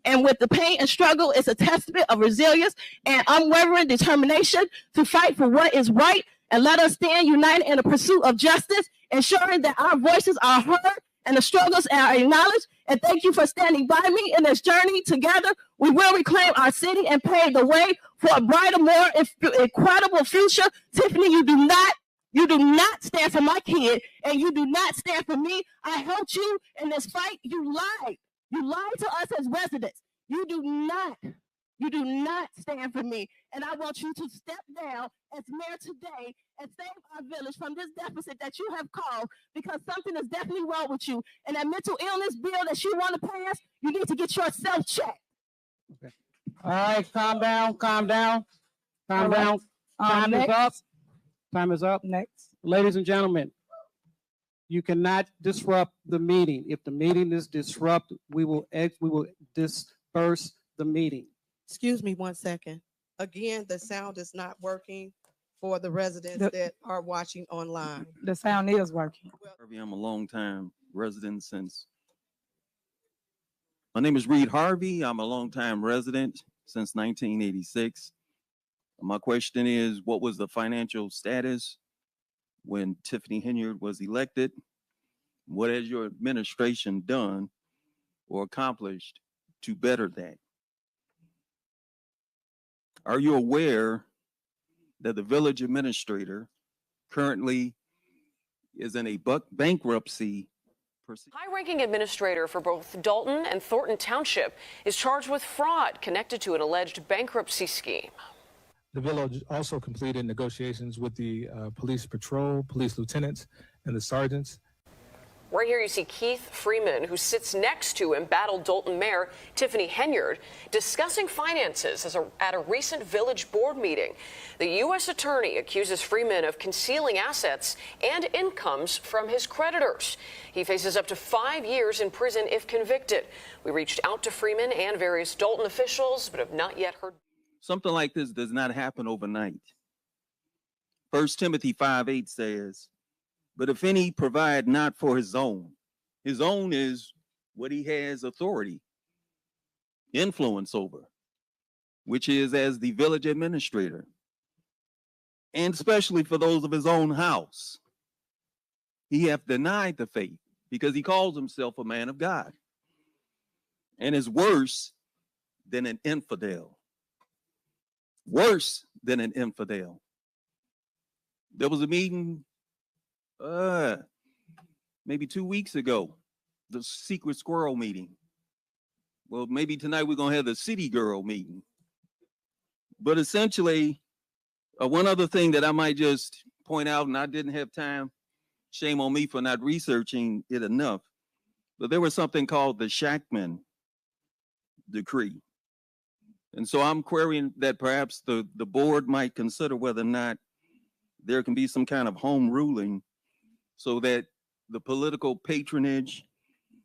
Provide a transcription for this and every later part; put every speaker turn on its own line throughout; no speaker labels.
And with the pain and struggle, it's a testament of resilience and unwavering determination to fight for what is right. And let us stand united in the pursuit of justice, ensuring that our voices are heard and the struggles are acknowledged. And thank you for standing by me in this journey. Together, we will reclaim our city and pave the way for a brighter, more incredible future. Tiffany, you do not stand for my kid, and you do not stand for me. I helped you in this fight. You lied. You lied to us as residents. You do not stand for me. And I want you to step down as mayor today and save our village from this deficit that you have caused, because something is definitely wrong with you. And that mental illness bill that you want to pass, you need to get yourself checked.
Okay. All right, calm down, calm down, calm down. Time is up. Time is up.
Next.
Ladies and gentlemen, you cannot disrupt the meeting. If the meeting is disrupted, we will disperse the meeting.
Excuse me 1 second. Again, the sound is not working for the residents that are watching online.
The sound is working.
I'm a long-time resident my name is Reed Harvey. I'm a long-time resident since 1986. My question is, what was the financial status when Tiffany Henyard was elected? What has your administration done or accomplished to better that? Are you aware that the village administrator currently is in a bankruptcy?
High-ranking administrator for both Dolton and Thornton Township is charged with fraud connected to an alleged bankruptcy scheme.
The village also completed negotiations with the police patrol, police lieutenants, and the sergeants.
Right here you see Keith Freeman, who sits next to embattled Dolton Mayor Tiffany Henyard, discussing finances at a recent village board meeting. The U.S. attorney accuses Freeman of concealing assets and incomes from his creditors. He faces up to 5 years in prison if convicted. We reached out to Freeman and various Dolton officials, but have not yet heard.
Something like this does not happen overnight. 1 Timothy 5:8 says, but if any provide not for his own is what he has authority, influence over, which is as the village administrator, and especially for those of his own house. He hath denied the faith because he calls himself a man of God, and is worse than an infidel. Worse than an infidel. There was a meeting maybe 2 weeks ago, the secret squirrel meeting. Well, maybe tonight we're going to have the city girl meeting. But essentially, one other thing that I might just point out, and I didn't have time, shame on me for not researching it enough, but there was something called the Shackman decree. And so I'm querying that perhaps the board might consider whether or not there can be some kind of home ruling so that the political patronage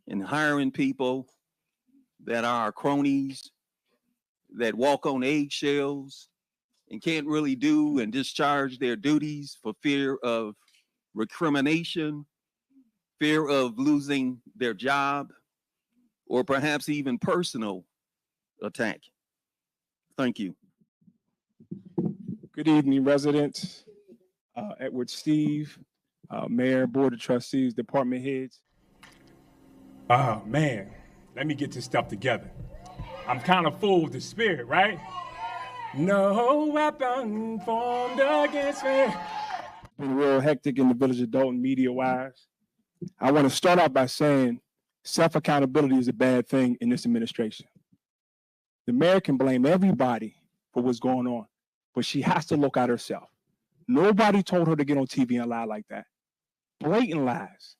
and hiring people that are cronies, that walk on eggshells and can't really do and discharge their duties for fear of recrimination, fear of losing their job, or perhaps even personal attack. Thank you.
Good evening, residents. Edward Steve, Mayor, Board of Trustees, department heads.
Oh, man, let me get this stuff together. I'm kind of full with the spirit, right? No weapon formed against me.
Been real hectic in the village of Dolton media-wise. I want to start off by saying self-accountability is a bad thing in this administration. The mayor can blame everybody for what's going on, but she has to look at herself. Nobody told her to get on TV and lie like that. Blatant lies.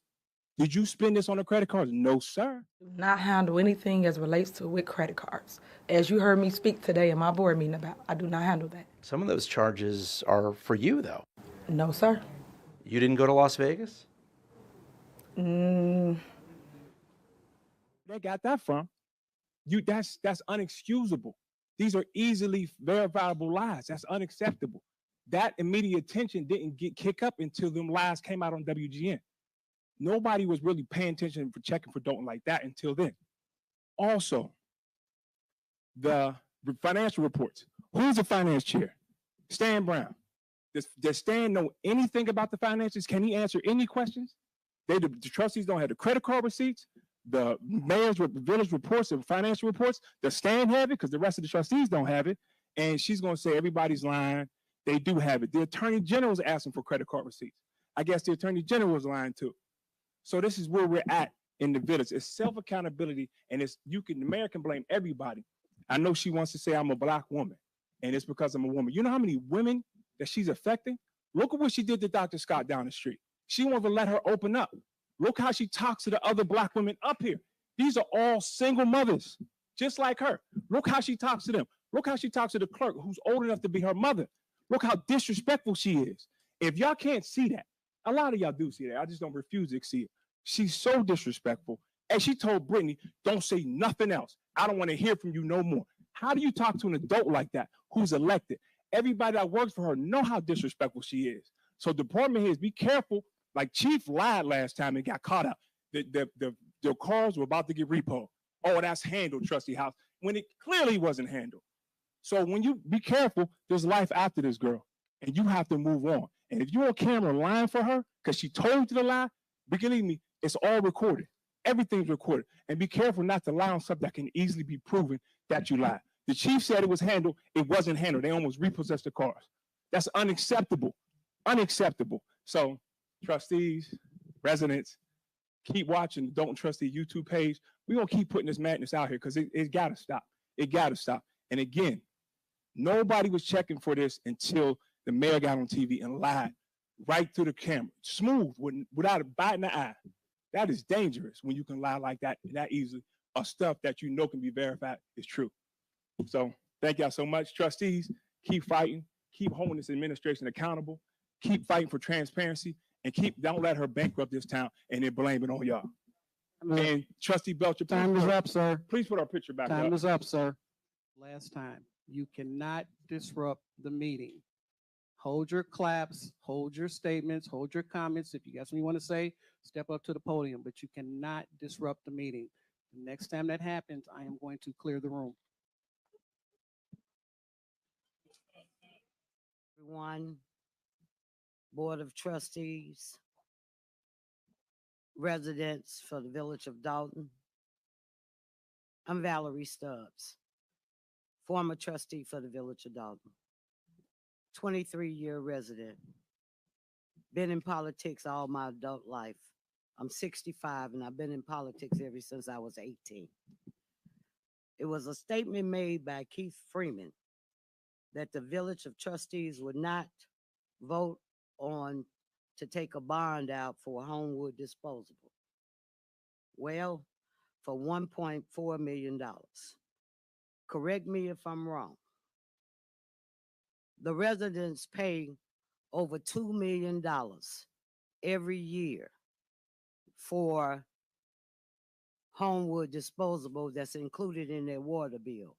Did you spend this on a credit card? No, sir.
Do not handle anything as relates to with credit cards. As you heard me speak today in my board meeting about, I do not handle that.
Some of those charges are for you, though.
No, sir.
You didn't go to Las Vegas?
They got that from? That's unexcusable. These are easily verifiable lies. That's unacceptable. That immediate attention didn't kick up until them lies came out on WGN. Nobody was really paying attention for checking for Dolton like that until then. Also, the financial reports. Who's the finance chair? Stan Brown. Does Stan know anything about the finances? Can he answer any questions? The trustees don't have the credit card receipts. The mayor's village reports and financial reports. Does Stan have it? Because the rest of the trustees don't have it. And she's going to say everybody's lying. They do have it. The attorney general is asking for credit card receipts. I guess the attorney general is lying too. So this is where we're at in the village. It's self-accountability, and the mayor can blame everybody. I know she wants to say I'm a black woman, and it's because I'm a woman. You know how many women that she's affecting? Look at what she did to Dr. Scott down the street. She won't even let her open up. Look how she talks to the other black women up here. These are all single mothers, just like her. Look how she talks to them. Look how she talks to the clerk who's old enough to be her mother. Look how disrespectful she is. If y'all can't see that, a lot of y'all do see that. I just don't refuse to see it. She's so disrespectful. And she told Brittany, don't say nothing else. I don't want to hear from you no more. How do you talk to an adult like that who's elected? Everybody that works for her know how disrespectful she is. So department heads, be careful. Like Chief lied last time and got caught up. The cars were about to get repoed. Oh, that's handled, Trustee House, when it clearly wasn't handled. So when you be careful, there's life after this girl, and you have to move on. And if you're on camera lying for her because she told you to lie, believe me, it's all recorded. Everything's recorded. And be careful not to lie on something that can easily be proven that you lied. The chief said it was handled. It wasn't handled. They almost repossessed the cars. That's unacceptable. Unacceptable. So trustees, residents, keep watching the Dolton Trustee YouTube page. We're going to keep putting this madness out here because it got to stop. It got to stop. And again, nobody was checking for this until the mayor got on TV and lied right through the camera, smooth, without a bite in the eye. That is dangerous when you can lie like that easily, or stuff that you know can be verified is true. So thank y'all so much. Trustees, keep fighting, keep holding this administration accountable, keep fighting for transparency, and don't let her bankrupt this town and then blame it on y'all. And Trustee Belcher,
Time is up, sir.
Please put our picture back up.
Time is up, sir. Last time. You cannot disrupt the meeting. Hold your claps, hold your statements, hold your comments. If you got something you want to say, step up to the podium, but you cannot disrupt the meeting. The next time that happens, I am going to clear the room.
Everyone, Board of Trustees, residents for the village of Dolton. I'm Valerie Stubbs, former trustee for the village of Dolton, 23-year resident, been in politics all my adult life. I'm 65 and I've been in politics ever since I was 18. It was a statement made by Keith Freeman that the village of trustees would not vote on to take a bond out for Homewood disposable. Well, for $1.4 million. Correct me if I'm wrong. The residents pay over $2 million every year for Homewood disposable that's included in their water bill.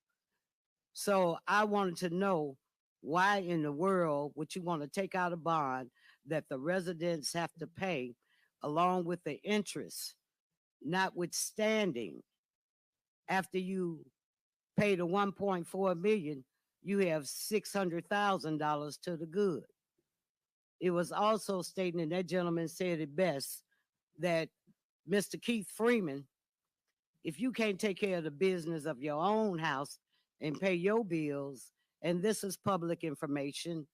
So I wanted to know why in the world would you want to take out a bond that the residents have to pay along with the interest, notwithstanding after you pay the $1.4 million, you have $600,000 to the good. It was also stated, and that gentleman said it best, that Mr. Keith Freeman, if you can't take care of the business of your own house and pay your bills, and this is public information,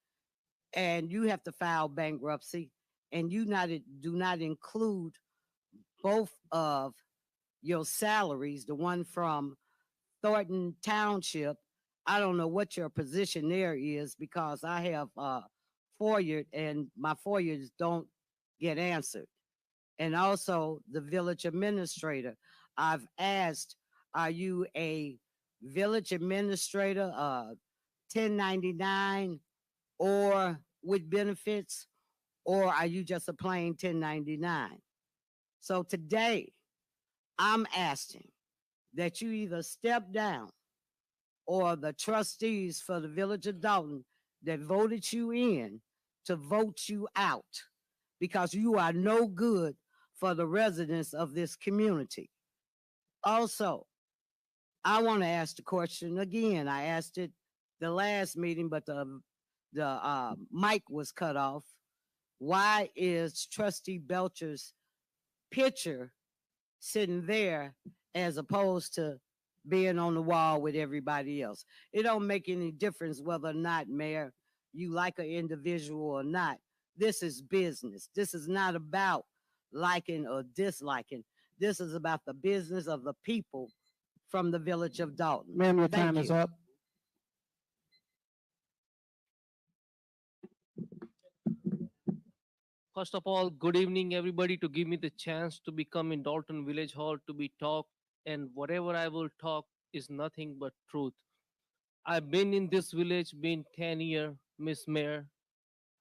and you have to file bankruptcy, and you do not include both of your salaries, the one from Thornton Township, I don't know what your position there is because I have FOIA and my FOIAs don't get answered. And also the village administrator. I've asked, are you a village administrator, 1099 or with benefits, or are you just a plain 1099? So today I'm asking that you either step down or the trustees for the village of Dolton that voted you in to vote you out because you are no good for the residents of this community. Also, I want to ask the question again. I asked it the last meeting, but the mic was cut off. Why is Trustee Belcher's picture sitting there as opposed to being on the wall with everybody else? It don't make any difference whether or not, Mayor, you like an individual or not. This is business. This is not about liking or disliking. This is about the business of the people from the village of Dolton.
Ma'am, your
Thank
time is
you.
up.
First of all, good evening, everybody, to give me the chance to become in Dolton Village Hall to be talked, and whatever I will talk is nothing but truth. I've been in this village, been 10 years, Miss Mayor.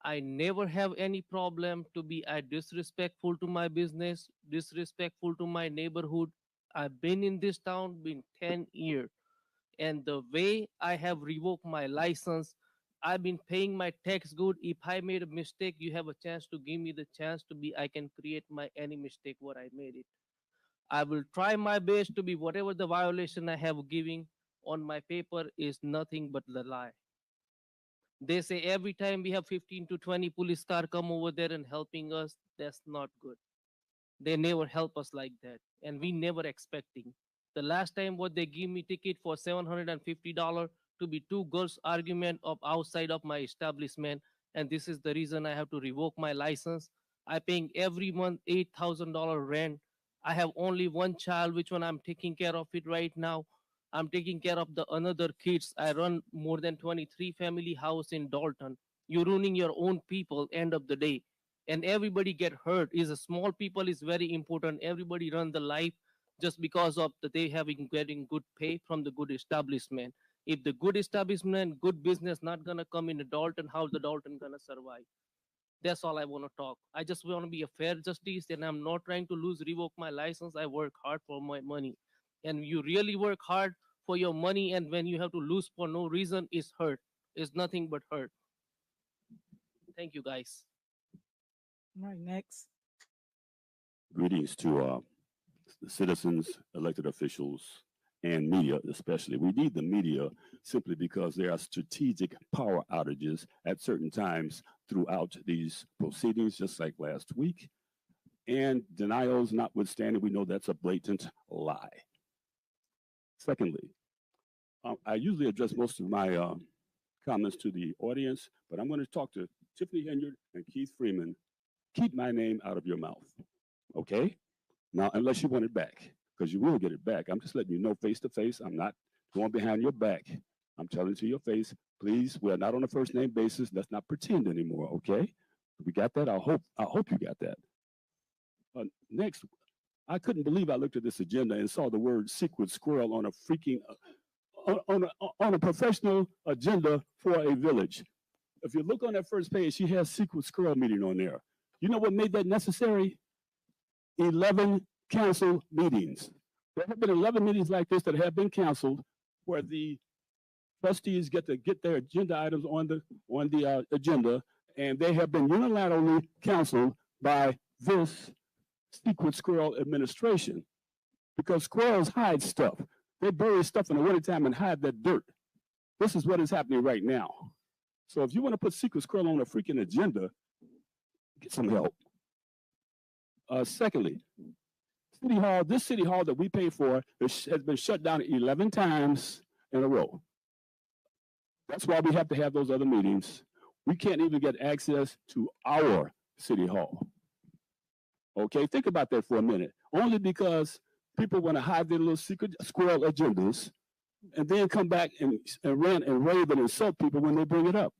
I never have any problem to be disrespectful to my business, disrespectful to my neighborhood. I've been in this town, been 10 years. And the way I have revoked my license, I've been paying my tax good. If I made a mistake, you have a chance to give me the chance to be, I can create my any mistake what I made it. I will try my best to be whatever the violation I have giving on my paper is nothing but the lie. They say every time we have 15 to 20 police car come over there and helping us, that's not good. They never help us like that. And we never expecting. The last time what they give me ticket for $750 to be two girls argument of outside of my establishment. And this is the reason I have to revoke my license. I paying every month $8,000 rent. I have only one child, which one I'm taking care of it right now. I'm taking care of the another kids. I run more than 23 family house in Dolton. You're ruining your own people end of the day. And everybody get hurt. Is a small people is very important. Everybody run the life just because of the they having getting good pay from the good establishment. If the good establishment, good business not gonna come in the Dolton, how the Dolton gonna survive? That's all I want to talk. I just want to be a fair justice, and I'm not trying to revoke my license. I work hard for my money, and you really work hard for your money, and when you have to lose for no reason, it's hurt. It's nothing but hurt. Thank you, guys.
All right, next.
Greetings to the citizens, elected officials, and media especially. We need the media simply because there are strategic power outages at certain times throughout these proceedings, just like last week. And denials notwithstanding, we know that's a blatant lie. Secondly, I usually address most of my comments to the audience, but I'm going to talk to Tiffany Henyard and Keith Freeman. Keep my name out of your mouth, okay? Now, unless you want it back, because you will get it back. I'm just letting you know face to face. I'm not going behind your back. I'm telling you to your face, please, we're not on a first name basis. Let's not pretend anymore, okay? We got that? I hope you got that. Next, I couldn't believe I looked at this agenda and saw the word secret squirrel on a freaking, on a professional agenda for a village. If you look on that first page, she has secret squirrel meeting on there. You know what made that necessary? 11 canceled meetings. There have been 11 meetings like this that have been canceled where the trustees get to get their agenda items on the agenda, and they have been unilaterally canceled by this secret squirrel administration, because squirrels hide stuff. They bury stuff in the wintertime and hide that dirt. This is what is happening right now. So if you want to put secret squirrel on a freaking agenda, get some help. Secondly, City Hall, this City Hall that we pay for has been shut down 11 times in a row. That's why we have to have those other meetings. We can't even get access to our City Hall. Okay, think about that for a minute. Only because people want to hide their little secret squirrel agendas and then come back and rant and rave and insult people when they bring it up.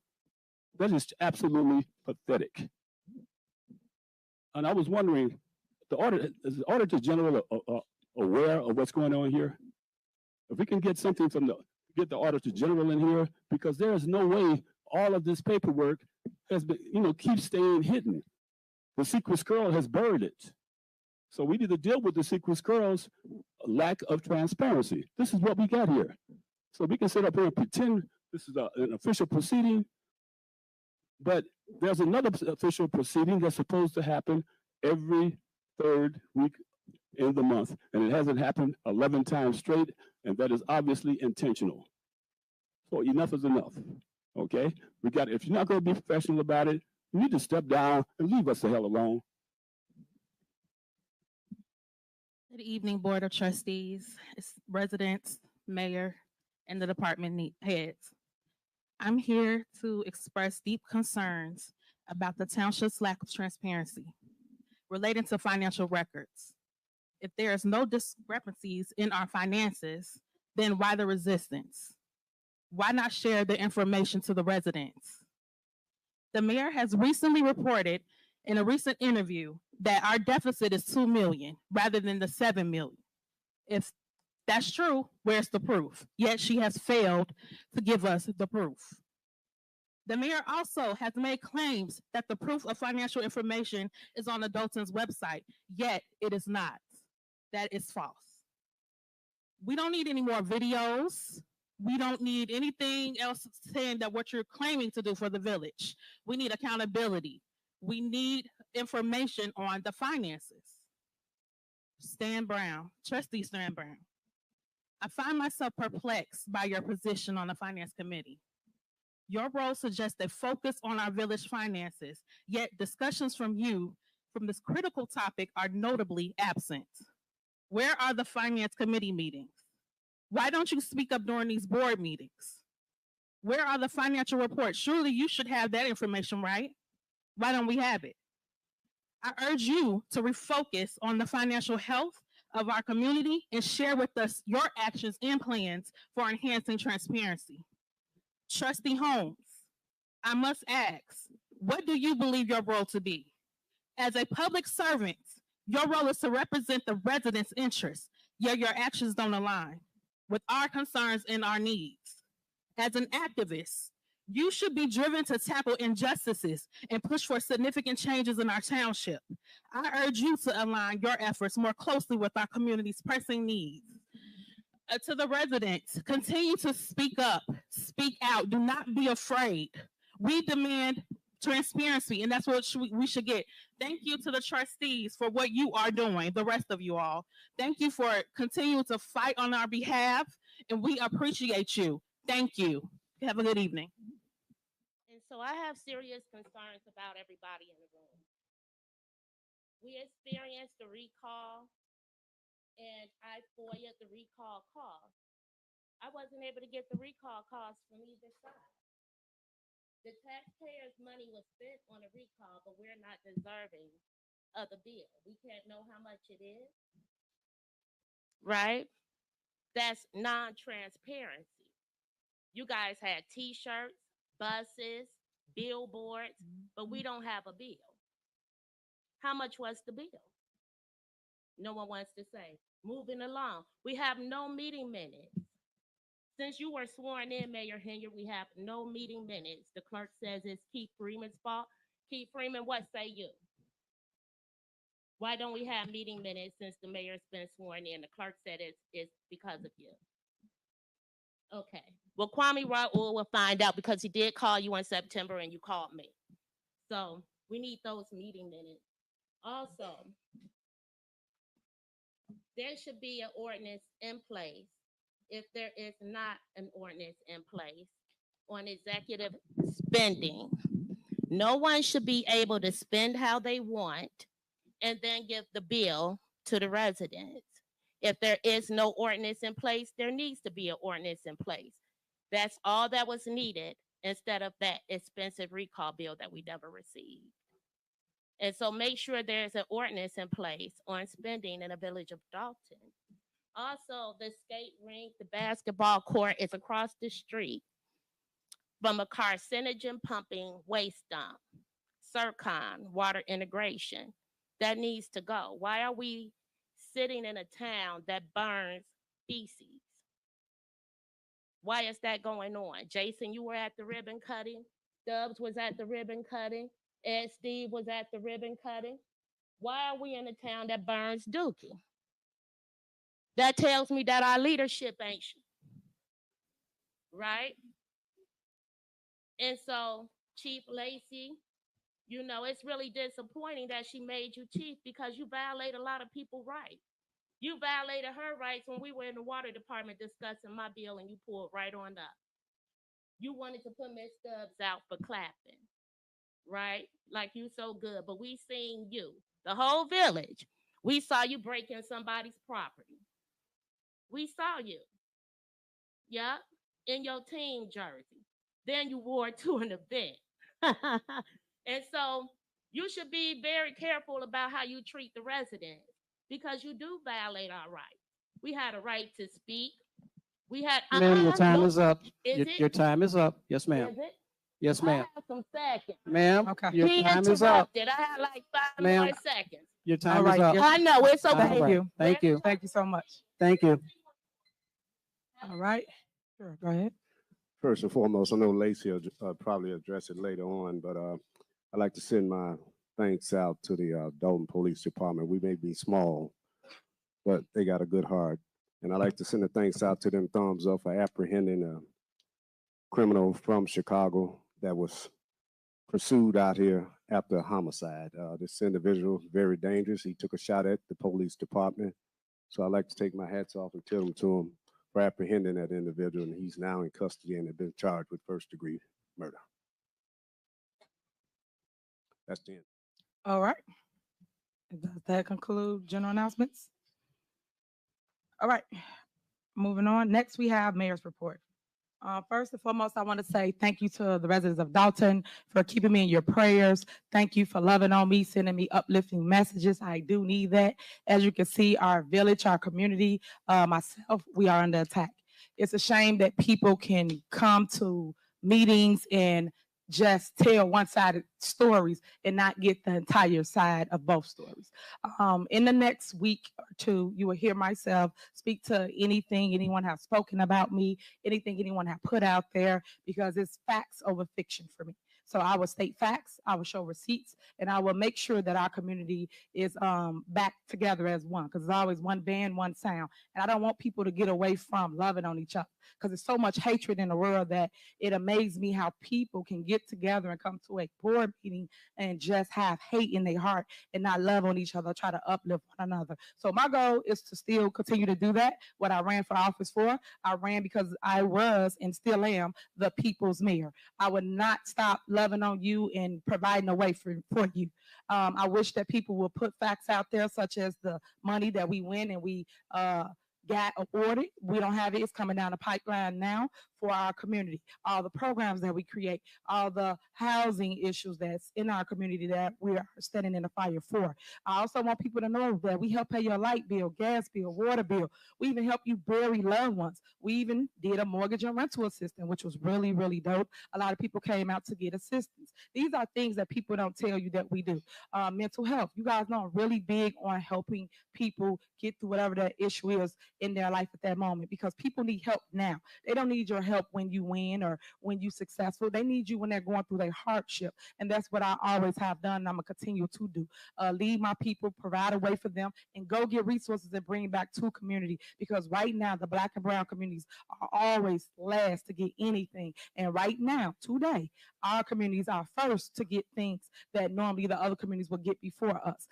That is absolutely pathetic. And I was wondering, is the Auditor General aware of what's going on here? If we can get something from get the Auditor General in here, because there is no way all of this paperwork has been, keeps staying hidden. The secret squirrel has buried it. So we need to deal with the secret squirrel's lack of transparency. This is what we got here. So we can sit up here and pretend this is an official proceeding, but there's another official proceeding that's supposed to happen every third week in the month, and it hasn't happened 11 times straight. and that is obviously intentional. So enough is enough, okay? If you're not gonna be professional about it, you need to step down and leave us the hell alone.
Good evening, Board of Trustees, residents, mayor, and the department heads. I'm here to express deep concerns about the township's lack of transparency relating to financial records. If there is no discrepancies in our finances, then why the resistance? Why not share the information to the residents? The mayor has recently reported in a recent interview that our deficit is 2 million rather than the 7 million. If that's true, where's the proof? Yet she has failed to give us the proof. The mayor also has made claims that the proof of financial information is on the Dolton's website, yet it is not. That is false. We don't need any more videos. We don't need anything else saying that what you're claiming to do for the village. We need accountability. We need information on the finances. Stan Brown, Trustee Stan Brown. I find myself perplexed by your position on the Finance Committee. Your role suggests a focus on our village finances, yet discussions from you from this critical topic are notably absent. Where are the Finance Committee meetings? Why don't you speak up during these board meetings? Where are the financial reports? Surely you should have that information, right? Why don't we have it? I urge you to refocus on the financial health of our community and share with us your actions and plans for enhancing transparency. Trustee Holmes, I must ask, what do you believe your role to be? As a public servant, your role is to represent the residents' interests, yet your actions don't align with our concerns and our needs. As an activist, you should be driven to tackle injustices and push for significant changes in our township. I urge you to align your efforts more closely with our community's pressing needs. To the residents, continue to speak up, speak out, do not be afraid. We demand transparency, and that's what we should get. Thank you to the trustees for what you are doing, the rest of you all. Thank you for continuing to fight on our behalf, and we appreciate you. Thank you. Have a good evening.
And so I have serious concerns about everybody in the room. We experienced the recall, and I FOIA'd the recall calls. I wasn't able to get the recall calls from either side. The taxpayers' money was spent on a recall, but we're not deserving of the bill. We can't know how much it is, right? That's non-transparency. You guys had T-shirts, buses, billboards, but we don't have a bill. How much was the bill? No one wants to say. Moving along, we have no meeting minutes. Since you were sworn in, Mayor Henyard, we have no meeting minutes. The clerk says it's Keith Freeman's fault. Keith Freeman, what say you? Why don't we have meeting minutes since the mayor's been sworn in? The clerk said it's because of you. Okay. Well, Kwame Raoul will find out because he did call you in September and you called me. So we need those meeting minutes. Also, there should be an ordinance in place. If there is not an ordinance in place on executive spending, no one should be able to spend how they want and then give the bill to the residents. If there is no ordinance in place, there needs to be an ordinance in place. That's all that was needed instead of that expensive recall bill that we never received. And so make sure there's an ordinance in place on spending in the village of Dolton. Also, the skate rink, the basketball court is across the street from a carcinogen pumping waste dump, Circon, water integration. That needs to go. Why are we sitting in a town that burns feces? Why is that going on? Jason, you were at the ribbon cutting. Stubbs was at the ribbon cutting. Ed Steve was at the ribbon cutting. Why are we in a town that burns dookie? That tells me that our leadership ain't right. And so, Chief Lacey, you know, it's really disappointing that she made you chief because you violate a lot of people's rights. You violated her rights when we were in the water department discussing my bill and you pulled right on up. You wanted to put Miss Stubbs out for clapping, right? Like you so good, but we seen you, the whole village. We saw you breaking somebody's property. We saw you, yeah, in your team jersey. Then you wore it to an event. And so you should be very careful about how you treat the residents because you do violate our rights. We had a right to speak. We had.
Ma'am, your time
no,
is up.
Is
Your
it?
time is up. Yes, ma'am.
Is it?
Yes,
I
ma'am.
have some seconds.
Ma'am,
Okay.
your
He
time is up.
interrupted. I had like 5
Ma'am.
more seconds.
Your time
All
is
right,
up.
yes.
I know it's
All
okay.
Thank
right.
you.
Thank you.
Thank you so much.
Thank you.
All right. Sure, go ahead.
First and foremost, I know Lacey will probably address it later on, but I'd like to send my thanks out to the Dolton Police Department. We may be small, but they got a good heart. And I'd like to send a thanks out to them thumbs up for apprehending a criminal from Chicago that was pursued out here after a homicide. This individual, very dangerous. He took a shot at the police department. So I'd like to take my hats off and tell them to him for apprehending that individual, and he's now in custody and has been charged with first-degree murder. That's the end.
All right. Does that conclude general announcements? All right. Moving on. Next, we have mayor's report. First and foremost, I want to say thank you to the residents of Dolton for keeping me in your prayers. Thank you for loving on me, sending me uplifting messages. I do need that. As you can see, our village, our community, myself, we are under attack. It's a shame that people can come to meetings and just tell one-sided stories and not get the entire side of both stories. In the next week or two, you will hear myself speak to anything anyone has spoken about me, anything anyone has put out there, because it's facts over fiction for me. So I will state facts, I will show receipts, and I will make sure that our community is back together as one, because there's always one band, one sound. And I don't want people to get away from loving on each other, because there's so much hatred in the world that it amazes me how people can get together and come to a board meeting and just have hate in their heart and not love on each other, try to uplift one another. So my goal is to still continue to do that. What I ran for office for, I ran because I was and still am the people's mayor. I would not stop loving on you and providing a way for you. I wish that people will put facts out there, such as the money that we win and we got awarded. We don't have it. It's coming down the pipeline now for our community. All the programs that we create, all the housing issues that's in our community that we are standing in the fire for. I also want people to know that we help pay your light bill, gas bill, water bill. We even help you bury loved ones. We even did a mortgage and rental assistance, which was really, really dope. A lot of people came out to get assistance. These are things that people don't tell you that we do. Mental health. You guys know I'm really big on helping people get through whatever that issue is in their life at that moment, because people need help now. They don't need your help when you win or when you're successful. They need you when they're going through their hardship. And that's what I always have done, and I'm going to continue to do. Lead my people, provide a way for them, and go get resources and bring back to community, because right now the Black and brown communities are always last to get anything. And right now, today, our communities are first to get things that normally the other communities will get before us.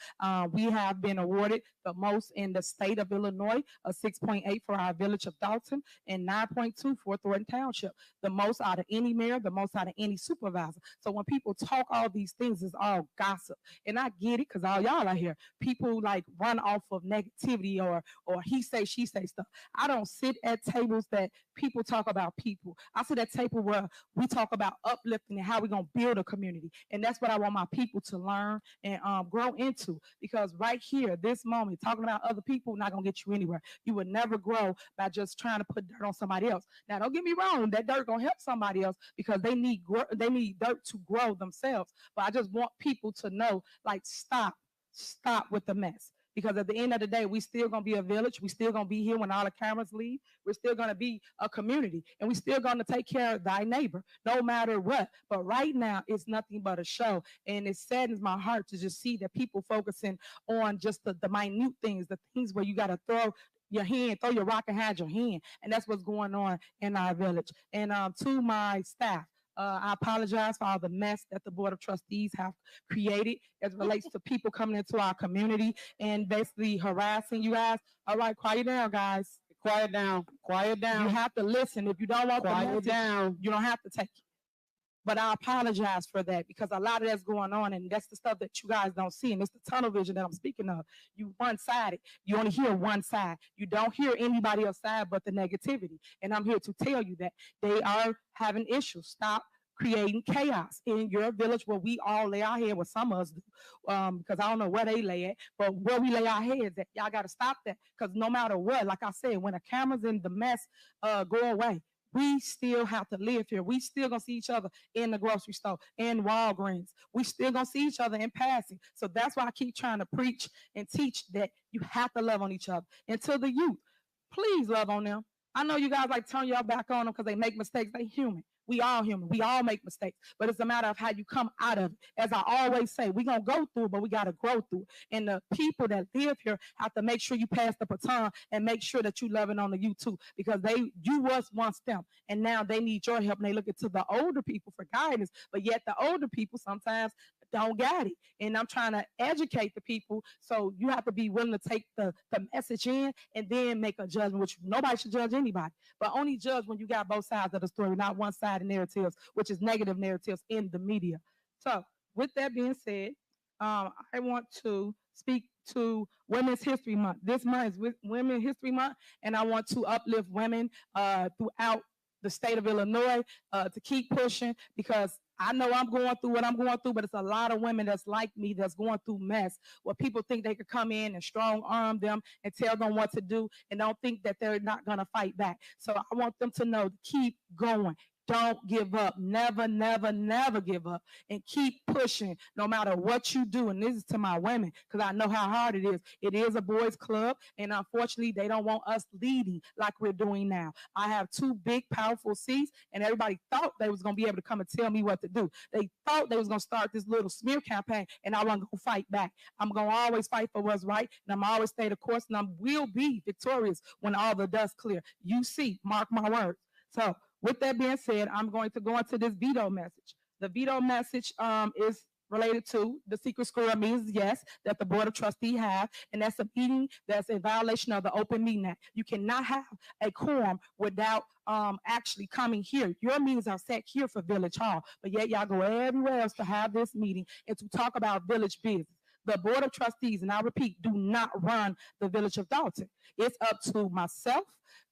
We have been awarded the most in the state of Illinois, a 6.8 for our village of Dolton and 9.2 for Thornton Township. The most out of any mayor, the most out of any supervisor. So when people talk all these things, it's all gossip. And I get it, because all y'all are here. People like run off of negativity or he say, she say stuff. I don't sit at tables that people talk about people. I sit at table where we talk about uplifting and how we're going to build a community. And that's what I want my people to learn and grow into, because right here, this moment, talking about other people not going to get you anywhere. You will never grow by just trying to put dirt on somebody else. Now, don't get me wrong, that dirt going to help somebody else, because they need dirt to grow themselves. But I just want people to know, like, stop with the mess. Because at the end of the day, we still gonna be a village. We still gonna be here when all the cameras leave. We're still gonna be a community, and we still gonna take care of thy neighbor, no matter what. But right now, it's nothing but a show, and it saddens my heart to just see that people focusing on just the minute things, the things where you gotta throw your hand, throw your rock and hide your hand, and that's what's going on in our village. And to my staff, I apologize for all the mess that the Board of Trustees have created as it relates to people coming into our community and basically harassing you guys. All right, quiet down, guys.
Quiet down. Quiet down.
You have to listen. If you don't want the
Quiet
message,
down.
you don't have to take it. But I apologize for that because a lot of that's going on, and that's the stuff that you guys don't see, and it's the tunnel vision that I'm speaking of. You one-sided. You only hear one side. You don't hear anybody else's side but the negativity. And I'm here to tell you that they are having issues. Stop creating chaos in your village where we all lay our head, what some of us do, because I don't know where they lay at, but where we lay our heads at, y'all got to stop that, because no matter what, like I said, when the cameras and the mess go away, we still have to live here. We still gonna see each other in the grocery store, in Walgreens. We still gonna see each other in passing. So that's why I keep trying to preach and teach that you have to love on each other. And to the youth, please love on them. I know you guys like turn your back on them because they make mistakes. They human. We all human. We all make mistakes. But it's a matter of how you come out of it. As I always say, we're going to go through it, but we got to grow through it. And the people that live here have to make sure you pass the baton and make sure that you loving on the youth too, because you was once them, and now they need your help, and they look into the older people for guidance, but yet the older people sometimes don't got it. And I'm trying to educate the people, so you have to be willing to take the message in and then make a judgment, which nobody should judge anybody, but only judge when you got both sides of the story, not one side of narratives, which is negative narratives in the media. So with that being said, I want to speak to Women's History Month. This month is Women's History Month, and I want to uplift women throughout the state of Illinois to keep pushing, because I know I'm going through what I'm going through, but it's a lot of women that's like me that's going through mess where people think they could come in and strong arm them and tell them what to do and don't think that they're not going to fight back. So I want them to know to keep going. Don't give up. Never, never, never give up, and keep pushing no matter what you do. And this is to my women, because I know how hard it is. It is a boys' club, and unfortunately, they don't want us leading like we're doing now. I have 2 big, powerful seats, and everybody thought they was going to be able to come and tell me what to do. They thought they was going to start this little smear campaign, and I wasn't going to fight back. I'm going to always fight for what's right, and I'm always stay the course, and I will be victorious when all the dust clear. You see, mark my words. So with that being said, I'm going to go into this veto message. The veto message is related to the secret squirrel meetings, yes, that the Board of Trustees have, and that's a meeting that's in violation of the Open Meeting Act. You cannot have a quorum without actually coming here. Your meetings are set here for Village Hall, but yet y'all go everywhere else to have this meeting and to talk about village business. The Board of Trustees, and I repeat, do not run the Village of Dolton. It's up to myself,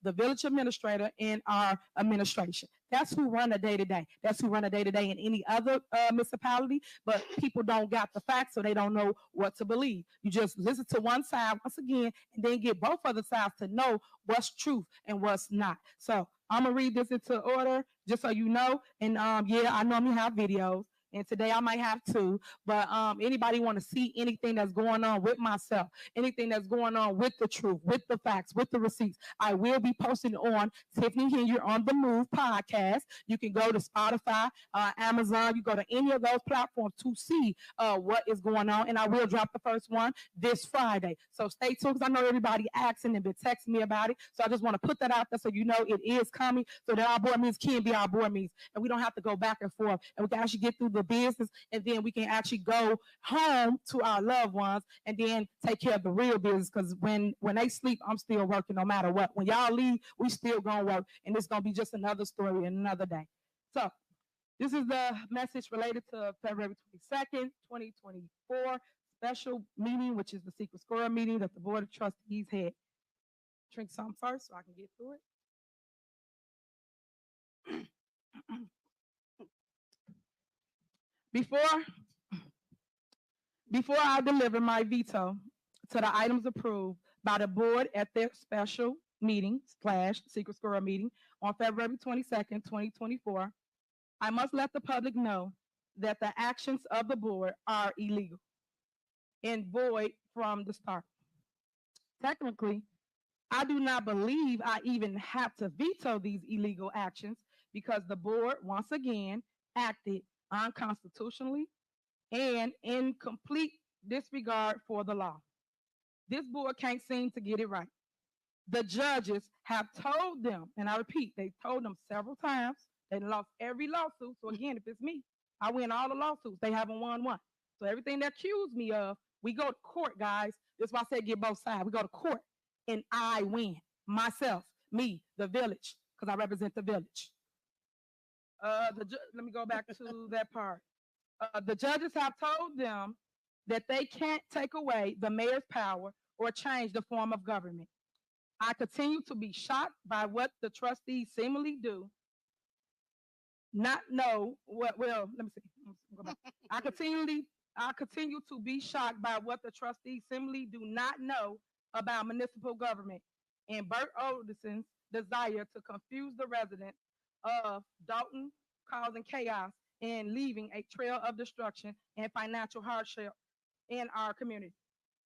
the village administrator, and our administration. That's who run the day-to-day. That's who run the day-to-day in any other municipality, but people don't got the facts, so they don't know what to believe. You just listen to one side once again, and then get both other sides to know what's truth and what's not. So I'm going to read this into order, just so you know, and yeah, I normally have videos. And today I might have 2, but anybody want to see anything that's going on with myself, anything that's going on with the truth, with the facts, with the receipts, I will be posting on Tiffany Henyard on the Move podcast. You can go to Spotify, Amazon, you go to any of those platforms to see what is going on. And I will drop the first one this Friday. So stay tuned, because I know everybody asking and been texting me about it. So I just want to put that out there so you know it is coming, so that our board meetings can be our board meetings, and we don't have to go back and forth, and we can actually get through the business, and then we can actually go home to our loved ones and then take care of the real business, because when they sleep, I'm still working no matter what. When y'all leave, we still gonna work, and it's gonna be just another story and another day. So this is the message related to February 22nd, 2024 special meeting, which is the secret squirrel meeting that the Board of Trustees had. Drink some first so I can get through it. Before I deliver my veto to the items approved by the board at their special meeting / secret squirrel meeting on February 22nd, 2024, I must let the public know that the actions of the board are illegal and void from the start. Technically, I do not believe I even have to veto these illegal actions, because the board once again acted unconstitutionally and in complete disregard for the law. This board can't seem to get it right. The judges have told them, and I repeat, they told them several times They done lost every lawsuit. So again, if it's me, I win all the lawsuits. They haven't won one. So everything they accuse me of, we go to court, guys. That's why I said get both sides. We go to court and I win. Myself, me, the village, because I represent the village. Let me go back to that part. The judges have told them that they can't take away the mayor's power or change the form of government. I continue to be shocked by what the trustees seemingly do. Not know what, well, let me see. Go back. I continue to be shocked by what the trustees seemingly do not know about municipal government and Bert Oderson's desire to confuse the residents of Dolton, causing chaos and leaving a trail of destruction and financial hardship in our community.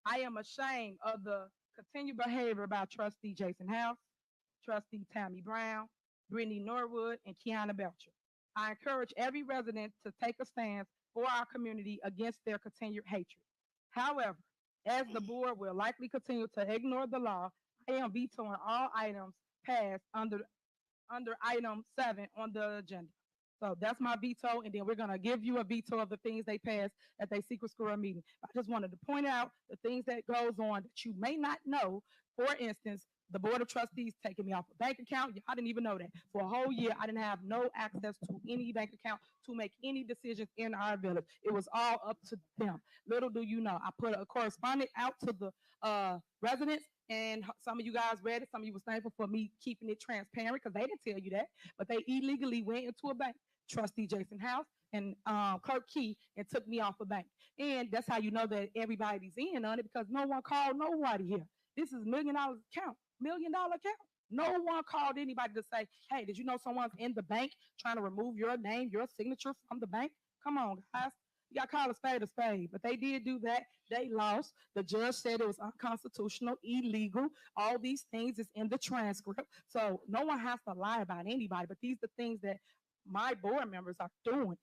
I am ashamed of the continued behavior by Trustee Jason House, Trustee Tammy Brown, Brittany Norwood, and Kiana Belcher. I encourage every resident to take a stand for our community against their continued hatred. However, as the board will likely continue to ignore the law, I am vetoing all items passed under item 7 on the agenda. So that's my veto, and then we're gonna give you a veto of the things they passed at their secret squirrel meeting. I just wanted to point out the things that goes on that you may not know. For instance, the Board of Trustees taking me off a bank account. I didn't even know that. For a whole year, I didn't have no access to any bank account to make any decisions in our village. It was all up to them. Little do you know, I put a correspondent out to the residents, and some of you guys read it. Some of you was thankful for me keeping it transparent because they didn't tell you that, but they illegally went into a bank. Trustee Jason House and Clerk Key, and took me off a bank. And that's how you know that everybody's in on it, because no one called nobody here. This is $1 million account, $1 million account. No one called anybody to say, hey, did you know someone's in the bank trying to remove your name, your signature from the bank? Come on, guys. You got to call a spade, but they did do that. They lost. The judge said it was unconstitutional, illegal. All these things is in the transcript. So no one has to lie about anybody, but these are the things that my board members are doing,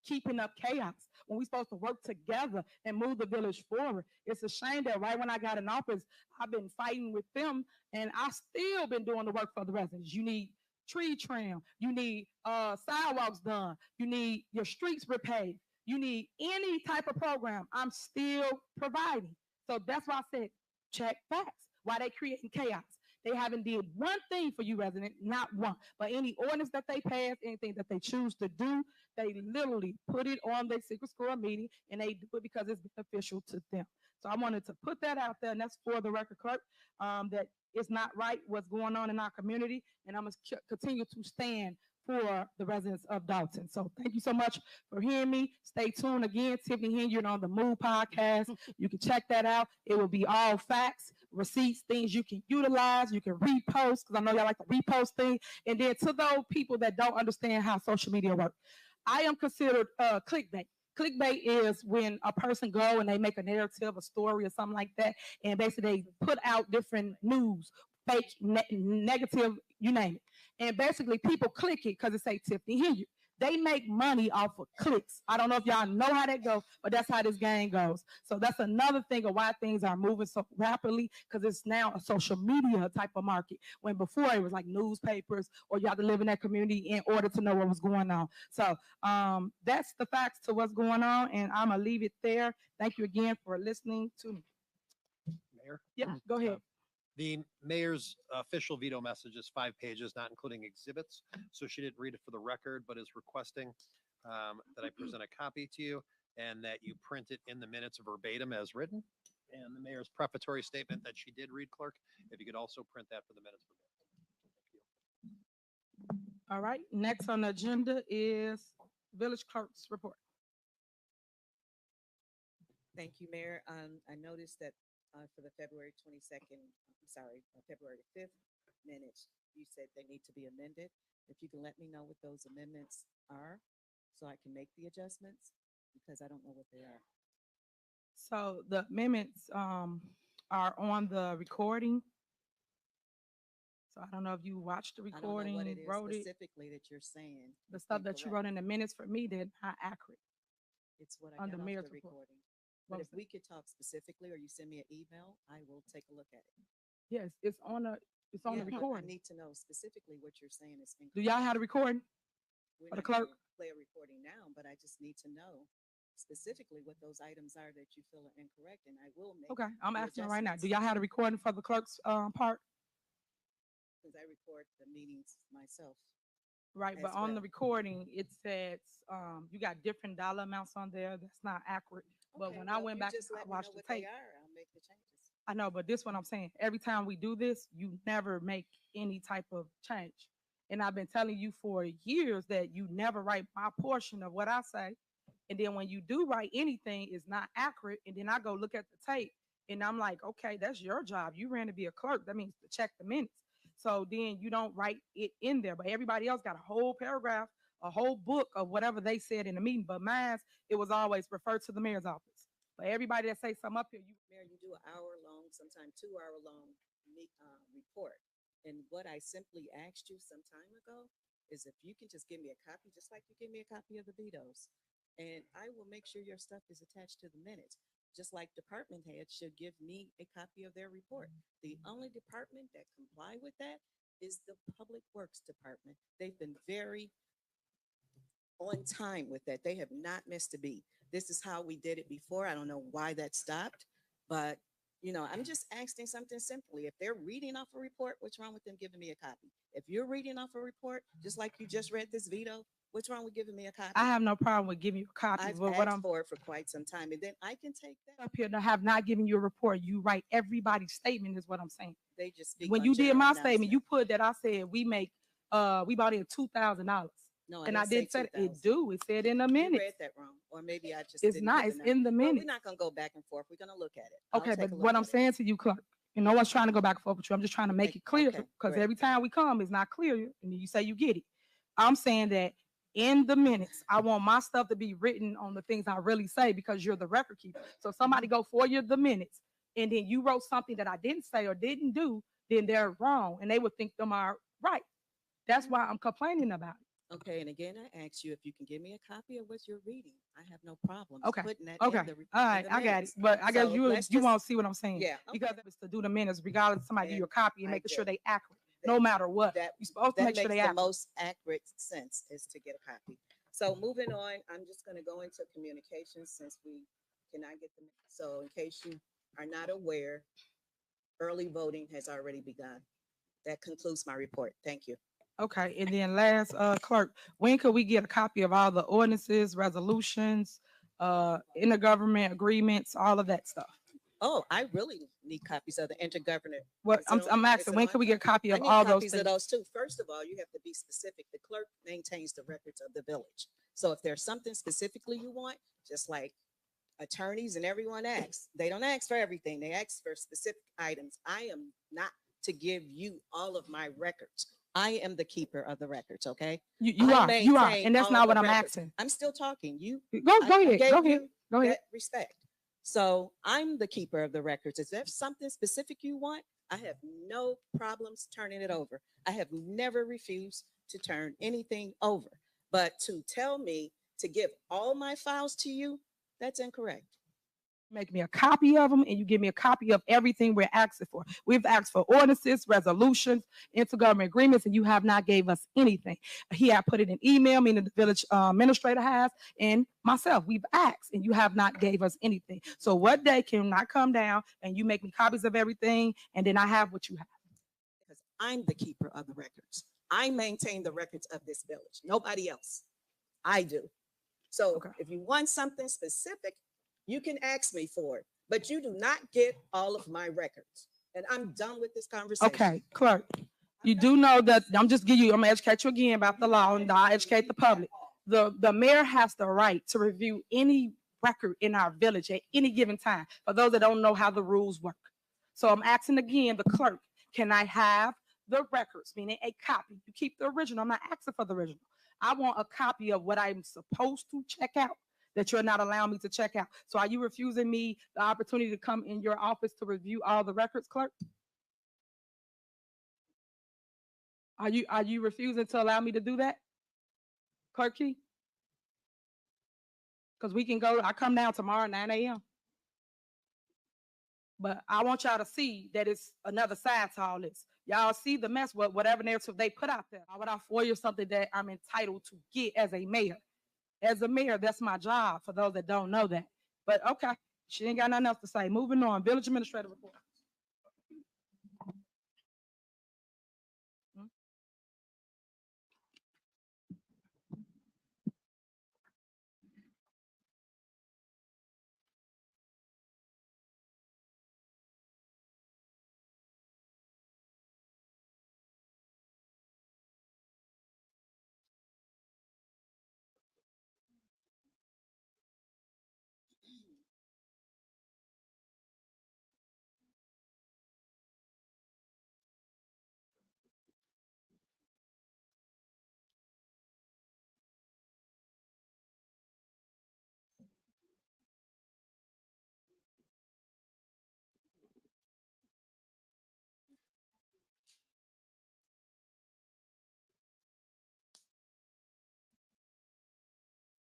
keeping up chaos when we're supposed to work together and move the village forward. It's a shame that right when I got in office, I've been fighting with them, and I still been doing the work for the residents. You need tree trim, you need sidewalks done, you need your streets repaved, you need any type of program. I'm still providing. So that's why I said check facts. Why they creating chaos? They haven't did one thing for you residents, not one. But any ordinance that they pass, anything that they choose to do, they literally put it on their secret squirrel meeting, and they do it because it's beneficial to them. So I wanted to put that out there, and that's for the record, clerk, that it's not right what's going on in our community, and I'm going to continue to stand for the residents of Dolton. So thank you so much for hearing me. Stay tuned again. Tiffany Henyard on the Move podcast. You can check that out. It will be all facts, receipts, things you can utilize. You can repost, because I know y'all like the repost thing. And then to those people that don't understand how social media works, I am considered clickbait. Clickbait is when a person go and they make a narrative, a story or something like that, and basically they put out different news, fake, negative, you name it. And basically people click it because it say Tiffany Henyard. They make money off of clicks. I don't know if y'all know how that goes, but that's how this game goes. So that's another thing of why things are moving so rapidly, because it's now a social media type of market, when before it was like newspapers, or you have to live in that community in order to know what was going on. So that's the facts to what's going on, and I'm gonna leave it there. Thank you again for listening to me.
Mayor?
Yeah, go ahead.
The mayor's official veto message is 5 pages, not including exhibits. So she didn't read it for the record, but is requesting that I present a copy to you and that you print it in the minutes verbatim as written. And the mayor's prefatory statement that she did read, clerk, if you could also print that for the minutes verbatim.
All right, next on the agenda is village clerk's report.
Thank you, Mayor. I noticed that for the February 5th minutes, you said they need to be amended. If you can let me know what those amendments are, so I can make the adjustments, because I don't know what they are.
So the amendments are on the recording. So I don't know if you watched the recording,
I don't know what it is
wrote it.
specifically that you're saying.
The stuff that you wrote in the minutes for me, they're not accurate.
It's what I
on
got
the
off
mayor's
the
report.
recording.
What
But
was
if we could talk specifically, or you send me an email, I will take a look at it.
Yes, it's on the
Yeah,
recording.
I need to know specifically what you're saying is
Do
incorrect.
y'all have the recording?
We're
For the
not gonna
clerk?
play a recording now, but I just need to know specifically what those items are that you feel are incorrect, and I will make.
Okay, I'm
the
asking right now. Do
adjustments.
y'all have a recording for the clerk's part?
Because I record the meetings myself.
Right, but
as
on the
well.
recording, it says, you got different dollar amounts on there. That's not accurate. But
Okay,
when
well,
I
if
went
you
back,
just
I
let me
watched
know
the
what they
tape.
are, I'll make the changes.
I know, but this what I'm saying. Every time we do this, you never make any type of change. And I've been telling you for years that you never write my portion of what I say. And then when you do write anything, it's not accurate. And then I go look at the tape and I'm like, okay, that's your job. You ran to be a clerk. That means to check the minutes. So then you don't write it in there. But everybody else got a whole paragraph, a whole book of whatever they said in the meeting. But mine, it was always referred to the mayor's office. But everybody that say something up here, you
Mayor, you do an hour-long, sometimes 2-hour-long report. And what I simply asked you some time ago is if you can just give me a copy, just like you give me a copy of the vetoes, and I will make sure your stuff is attached to the minutes. Just like department heads should give me a copy of their report. The only department that comply with that is the Public Works Department. They've been very on time with that. They have not missed a beat. This is how we did it before. I don't know why that stopped, but I'm just asking something simply. If they're reading off a report, what's wrong with them giving me a copy? If you're reading off a report, just like you just read this veto, what's wrong with giving me a copy?
I have no problem with giving you a copy.
I've
But what
asked
I'm
for it for quite some time, and then I can take that.
up here to have not given you a report, you write everybody's statement is what I'm saying.
They just speak
When
on
you did
general
my statement,
announcement.
you put that I said we bought in $2,000.
No,
And
I
I didn't say
say
that. It do. It said in the
You
minutes.
read that wrong, or maybe I just
It's
didn't
not.
give
It's
enough.
in the
Well,
minutes.
we're not gonna go back and forth. We're gonna look at it. I'll
Okay,
take
but
a look
what
at
I'm
it.
saying to you, Clark, and no one's trying to go back and forth with you. I'm just trying to make it clear
Okay,
because
great.
every time we come, it's not clear, and you say you get it. I'm saying that in the minutes, I want my stuff to be written on the things I really say because you're the record keeper. So if somebody go for you the minutes, and then you wrote something that I didn't say or didn't do, then they're wrong, and they would think them are right. That's why I'm complaining about it.
Okay, and again, I asked you if you can give me a copy of what you're reading. I have no problem
Okay.
putting that
Okay.
in the
All right. I got it. But I guess
So
you
let's just-
won't see what I'm saying.
Yeah,
Because it's to do the minutes, regardless of somebody give you a copy and
I
making sure
get
they accurate, no matter what.
That
You're supposed to
that
make sure
makes
they
the
accurate.
most accurate sense is to get a copy. So moving on, I'm just gonna go into communications since we cannot get them. So in case you are not aware, early voting has already begun. That concludes my report. Thank you.
Okay. And then last, clerk, when could we get a copy of all the ordinances, resolutions, intergovernment agreements, all of that stuff?
Oh, I really need copies of the intergovernment.
What
Is
I'm
it on-
I'm
is
asking,
it
when
on?
can we get a copy
I
of
need
all those
copies of
things?
those too. First of all, you have to be specific. The clerk maintains the records of the village. So if there's something specifically you want, just like attorneys and everyone asks, they don't ask for everything. They ask for specific items. I am not to give you all of my records. I am the keeper of the records, okay?
You
I
are,
maintain
and that's
all
not
of
what
the
I'm
records.
asking.
I'm still talking.
Go
I
ahead,
gave
go ahead,
you
go ahead.
that respect. So I'm the keeper of the records. If there's something specific you want, I have no problems turning it over. I have never refused to turn anything over. But to tell me to give all my files to you, that's incorrect.
Make me a copy of them and you give me a copy of everything we're asking for. We've asked for ordinances, resolutions, intergovernment agreements, and you have not gave us anything. He had put it in email, meaning the village administrator has, and myself, we've asked and you have not gave us anything. So what day can I come down and you make me copies of everything and then I have what you have?
Because I'm the keeper of the records. I maintain the records of this village. Nobody else. I do. So if you want something specific, you can ask me for it, but you do not get all of my records. And I'm done with this conversation.
Okay, clerk, you do know that I'm gonna educate you again about the law and I'll educate the public. The mayor has the right to review any record in our village at any given time, for those that don't know how the rules work. So I'm asking again, the clerk, can I have the records, meaning a copy? You keep the original. I'm not asking for the original. I want a copy of what I'm supposed to check out that you're not allowing me to check out. So are you refusing me the opportunity to come in your office to review all the records, clerk? Are you refusing to allow me to do that, Clerk Key? Because we can go, I come down tomorrow at 9 a.m. But I want y'all to see that it's another side to all this. Y'all see the mess, whatever narrative they put out there. Why would I foil something that I'm entitled to get as a mayor? As a mayor, that's my job, for those that don't know that. But okay, she ain't got nothing else to say. Moving on, village administrator report.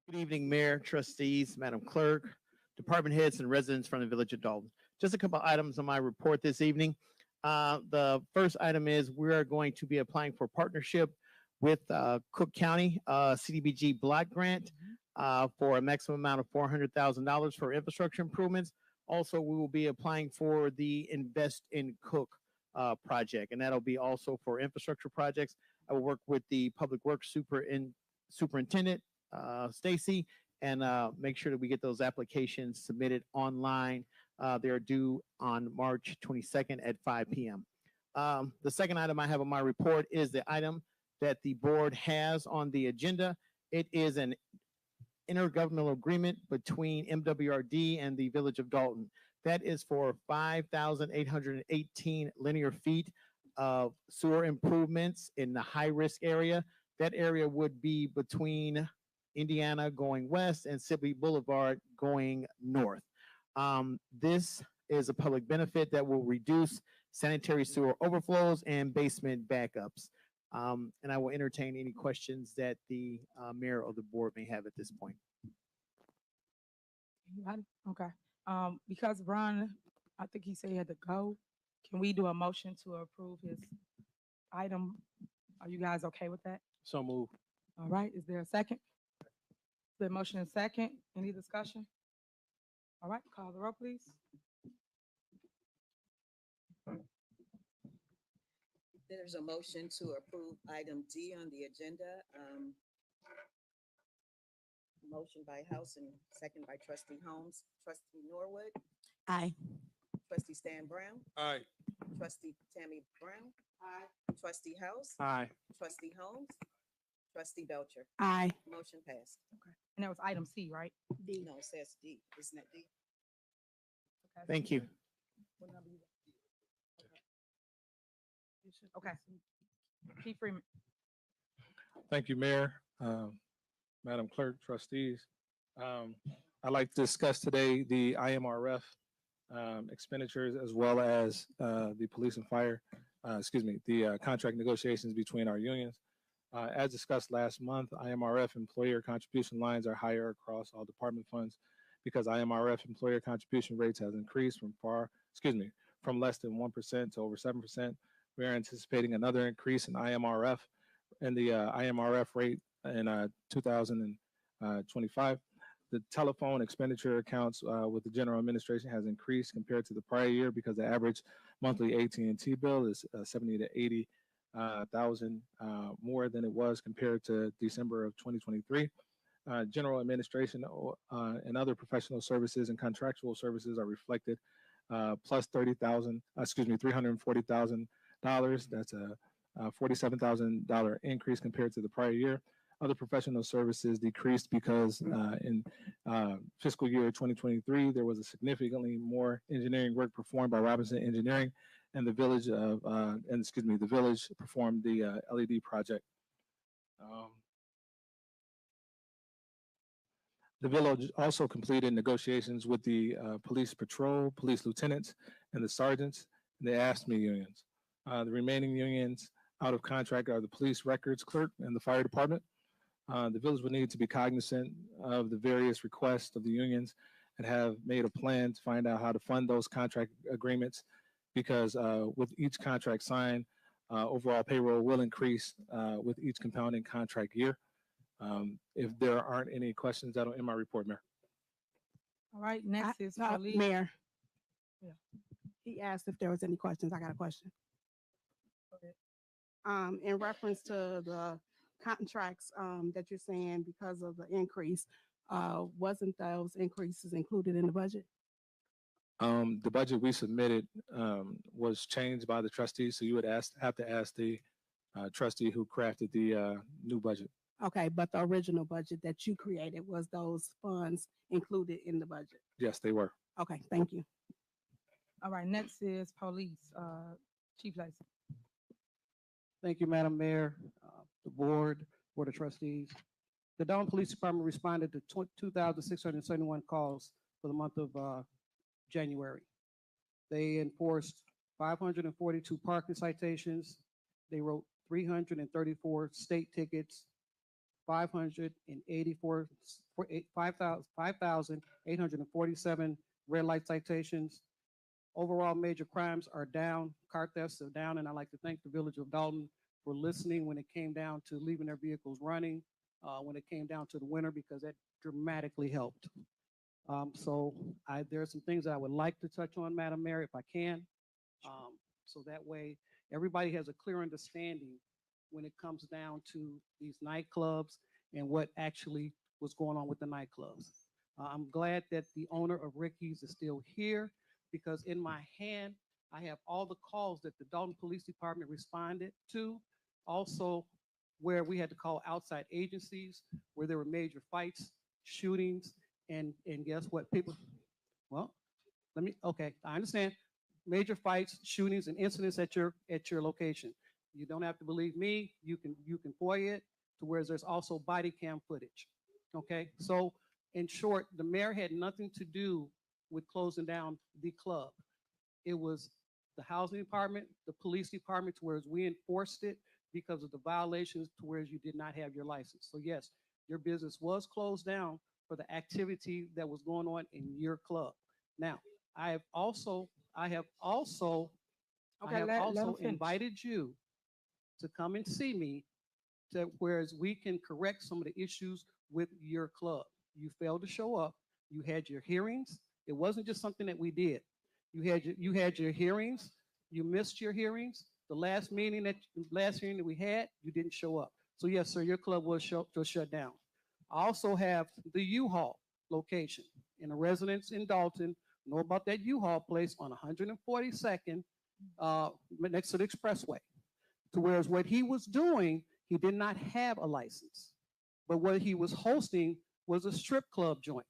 Good evening, Mayor, trustees, Madam Clerk, department heads, and residents from the Village of Dolton. Just a couple items on my report this evening. The first item is we are going to be applying for partnership with Cook County CDBG Block Grant for a maximum amount of $400,000 for infrastructure improvements. Also, we will be applying for the Invest in Cook project, and that'll be also for infrastructure projects. I will work with the Public Works Superintendent, Stacy, and make sure that we get those applications submitted online. They're due on March 22nd at 5 p.m. The second item I have on my report is the item that the board has on the agenda. It is an intergovernmental agreement between MWRD and the Village of Dolton. That is for 5,818 linear feet of sewer improvements in the high-risk area. That area would be between Indiana going west and Sibley Boulevard going north. This is a public benefit that will reduce sanitary sewer overflows and basement backups. And I will entertain any questions that the mayor or the board may have at this point.
Anybody? Okay. Because Ron, I think he said he had to go. Can we do a motion to approve his item? Are you guys okay with that?
So move.
All right. Is there a second? The motion is second. Any discussion? All right. Call the roll, please.
There's a motion to approve item D on the agenda. Motion by House and second by Trustee Holmes. Trustee Norwood.
Aye.
Trustee Stan Brown.
Aye.
Trustee Tammy Brown. Aye. Trustee House.
Aye.
Trustee Holmes. Trustee Belcher.
Aye.
Motion passed.
Okay. And that was item C, right?
D. No, it says D. Isn't it D?
Okay.
Thank you.
What number you got? Okay. Chief Freeman.
Thank you, Mayor, Madam Clerk, trustees. I'd like to discuss today the IMRF expenditures as well as the police and fire, the contract negotiations between our unions. As discussed last month, IMRF employer contribution lines are higher across all department funds because IMRF employer contribution rates has increased from less than 1% to over 7%. We are anticipating another increase in IMRF and the IMRF rate in 2025. The telephone expenditure accounts with the general administration has increased compared to the prior year because the average monthly AT&T bill is 70 to 80,000 more than it was compared to December of 2023. General administration and other professional services and contractual services are reflected plus $340,000. That's a $47,000 increase compared to the prior year. Other professional services decreased because in fiscal year 2023, there was a significantly more engineering work performed by Robinson Engineering, and the village performed the LED project. The village also completed negotiations with the police patrol, police lieutenants, and the sergeants, and the AFSCME unions. The remaining unions out of contract are the police records clerk and the fire department. The village will need to be cognizant of the various requests of the unions and have made a plan to find out how to fund those contract agreements because with each contract signed, overall payroll will increase with each compounding contract year. If there aren't any questions, that'll end my report, Mayor.
All right, next is police.
Mayor.
Yeah.
He asked if there was any questions. I got a question. In reference to the contracts that you're saying because of the increase, wasn't those increases included in the budget?
The budget we submitted was changed by the trustees, so you would have to ask the trustee who crafted the new budget.
Okay, but the original budget that you created, was those funds included in the budget?
Yes, they were.
Okay, thank you.
All right, next is police, Chief Lacy.
Thank you, Madam Mayor, the Board of Trustees. The Dolton Police Department responded to 2,671 calls for the month of January. They enforced 542 parking citations. They wrote 334 state tickets, 5,847 red light citations. Overall major crimes are down, car thefts are down, and I'd like to thank the Village of Dolton for listening when it came down to leaving their vehicles running, when it came down to the winter, because that dramatically helped. There are some things that I would like to touch on, Madam Mayor, if I can. So that way everybody has a clear understanding when it comes down to these nightclubs and what actually was going on with the nightclubs. I'm glad that the owner of Ricky's is still here, because in my hand, I have all the calls that the Dolton Police Department responded to. Also, where we had to call outside agencies, where there were major fights, shootings, and guess what? Okay, I understand. Major fights, shootings, and incidents at your location. You don't have to believe me. You can FOIA it to where there's also body cam footage. Okay, so in short, the mayor had nothing to do with closing down the club. It was the housing department, the police department, to where we enforced it because of the violations to where you did not have your license. So yes, your business was closed down for the activity that was going on in your club. Now, I have also invited you to come and see me, to whereas we can correct some of the issues with your club. You failed to show up. You had your hearings. It wasn't just something that we did. You had your hearings. You missed your hearings. The last hearing that we had, you didn't show up. So yes, sir, your club was shut down. I also have the U-Haul location, and the residents in Dolton know about that U-Haul place on 142nd next to the expressway. To whereas what he was doing, he did not have a license, but what he was hosting was a strip club joint,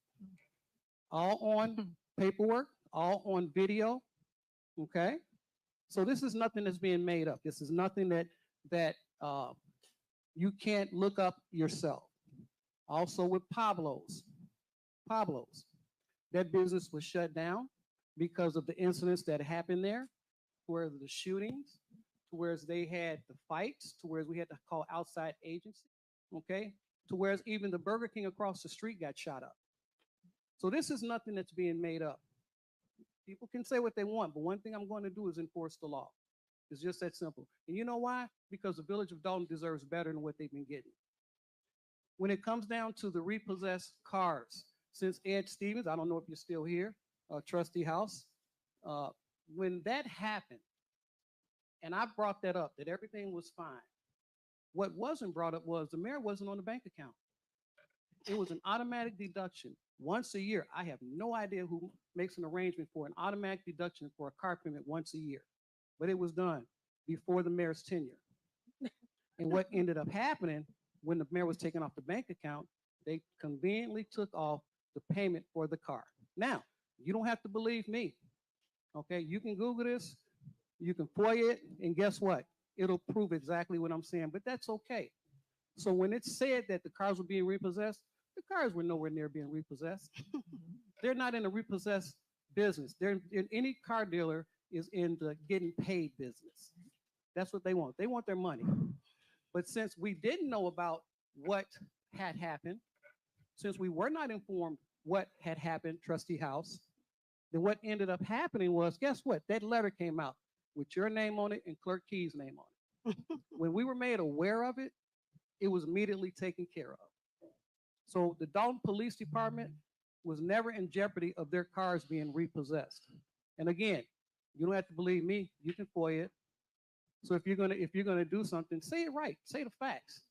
all on paperwork, all on video. Okay, so this is nothing that's being made up. This is nothing that you can't look up yourself. Also with Pablo's, that business was shut down because of the incidents that happened there, where the shootings, to whereas they had the fights, to whereas we had to call outside agencies, okay, to whereas even the Burger King across the street got shot up. So this is nothing that's being made up. People can say what they want, but one thing I'm going to do is enforce the law. It's just that simple. And you know why? Because the Village of Dolton deserves better than what they've been getting. When it comes down to the repossessed cars, since Ed Stevens, I don't know if you're still here, Trustee House, when that happened, and I brought that up, that everything was fine. What wasn't brought up was the mayor wasn't on the bank account. It was an automatic deduction once a year. I have no idea who makes an arrangement for an automatic deduction for a car payment once a year, but it was done before the mayor's tenure. And what ended up happening when the mayor was taken off the bank account, they conveniently took off the payment for the car. Now, you don't have to believe me. Okay, you can Google this, you can FOIA it, and guess what? It'll prove exactly what I'm saying, but that's okay. So when it's said that the cars were being repossessed, the cars were nowhere near being repossessed. They're not in the repossessed business. They're in, any car dealer is in the getting paid business. That's what they want. They want their money. But since we didn't know about what had happened, since we were not informed what had happened, Trustee House, then what ended up happening was, guess what? That letter came out with your name on it and Clerk Key's name on it. When we were made aware of it, it was immediately taken care of. So the Dolton Police Department was never in jeopardy of their cars being repossessed. And again, you don't have to believe me, you can FOIA it. So if you're gonna do something, say it right, say the facts.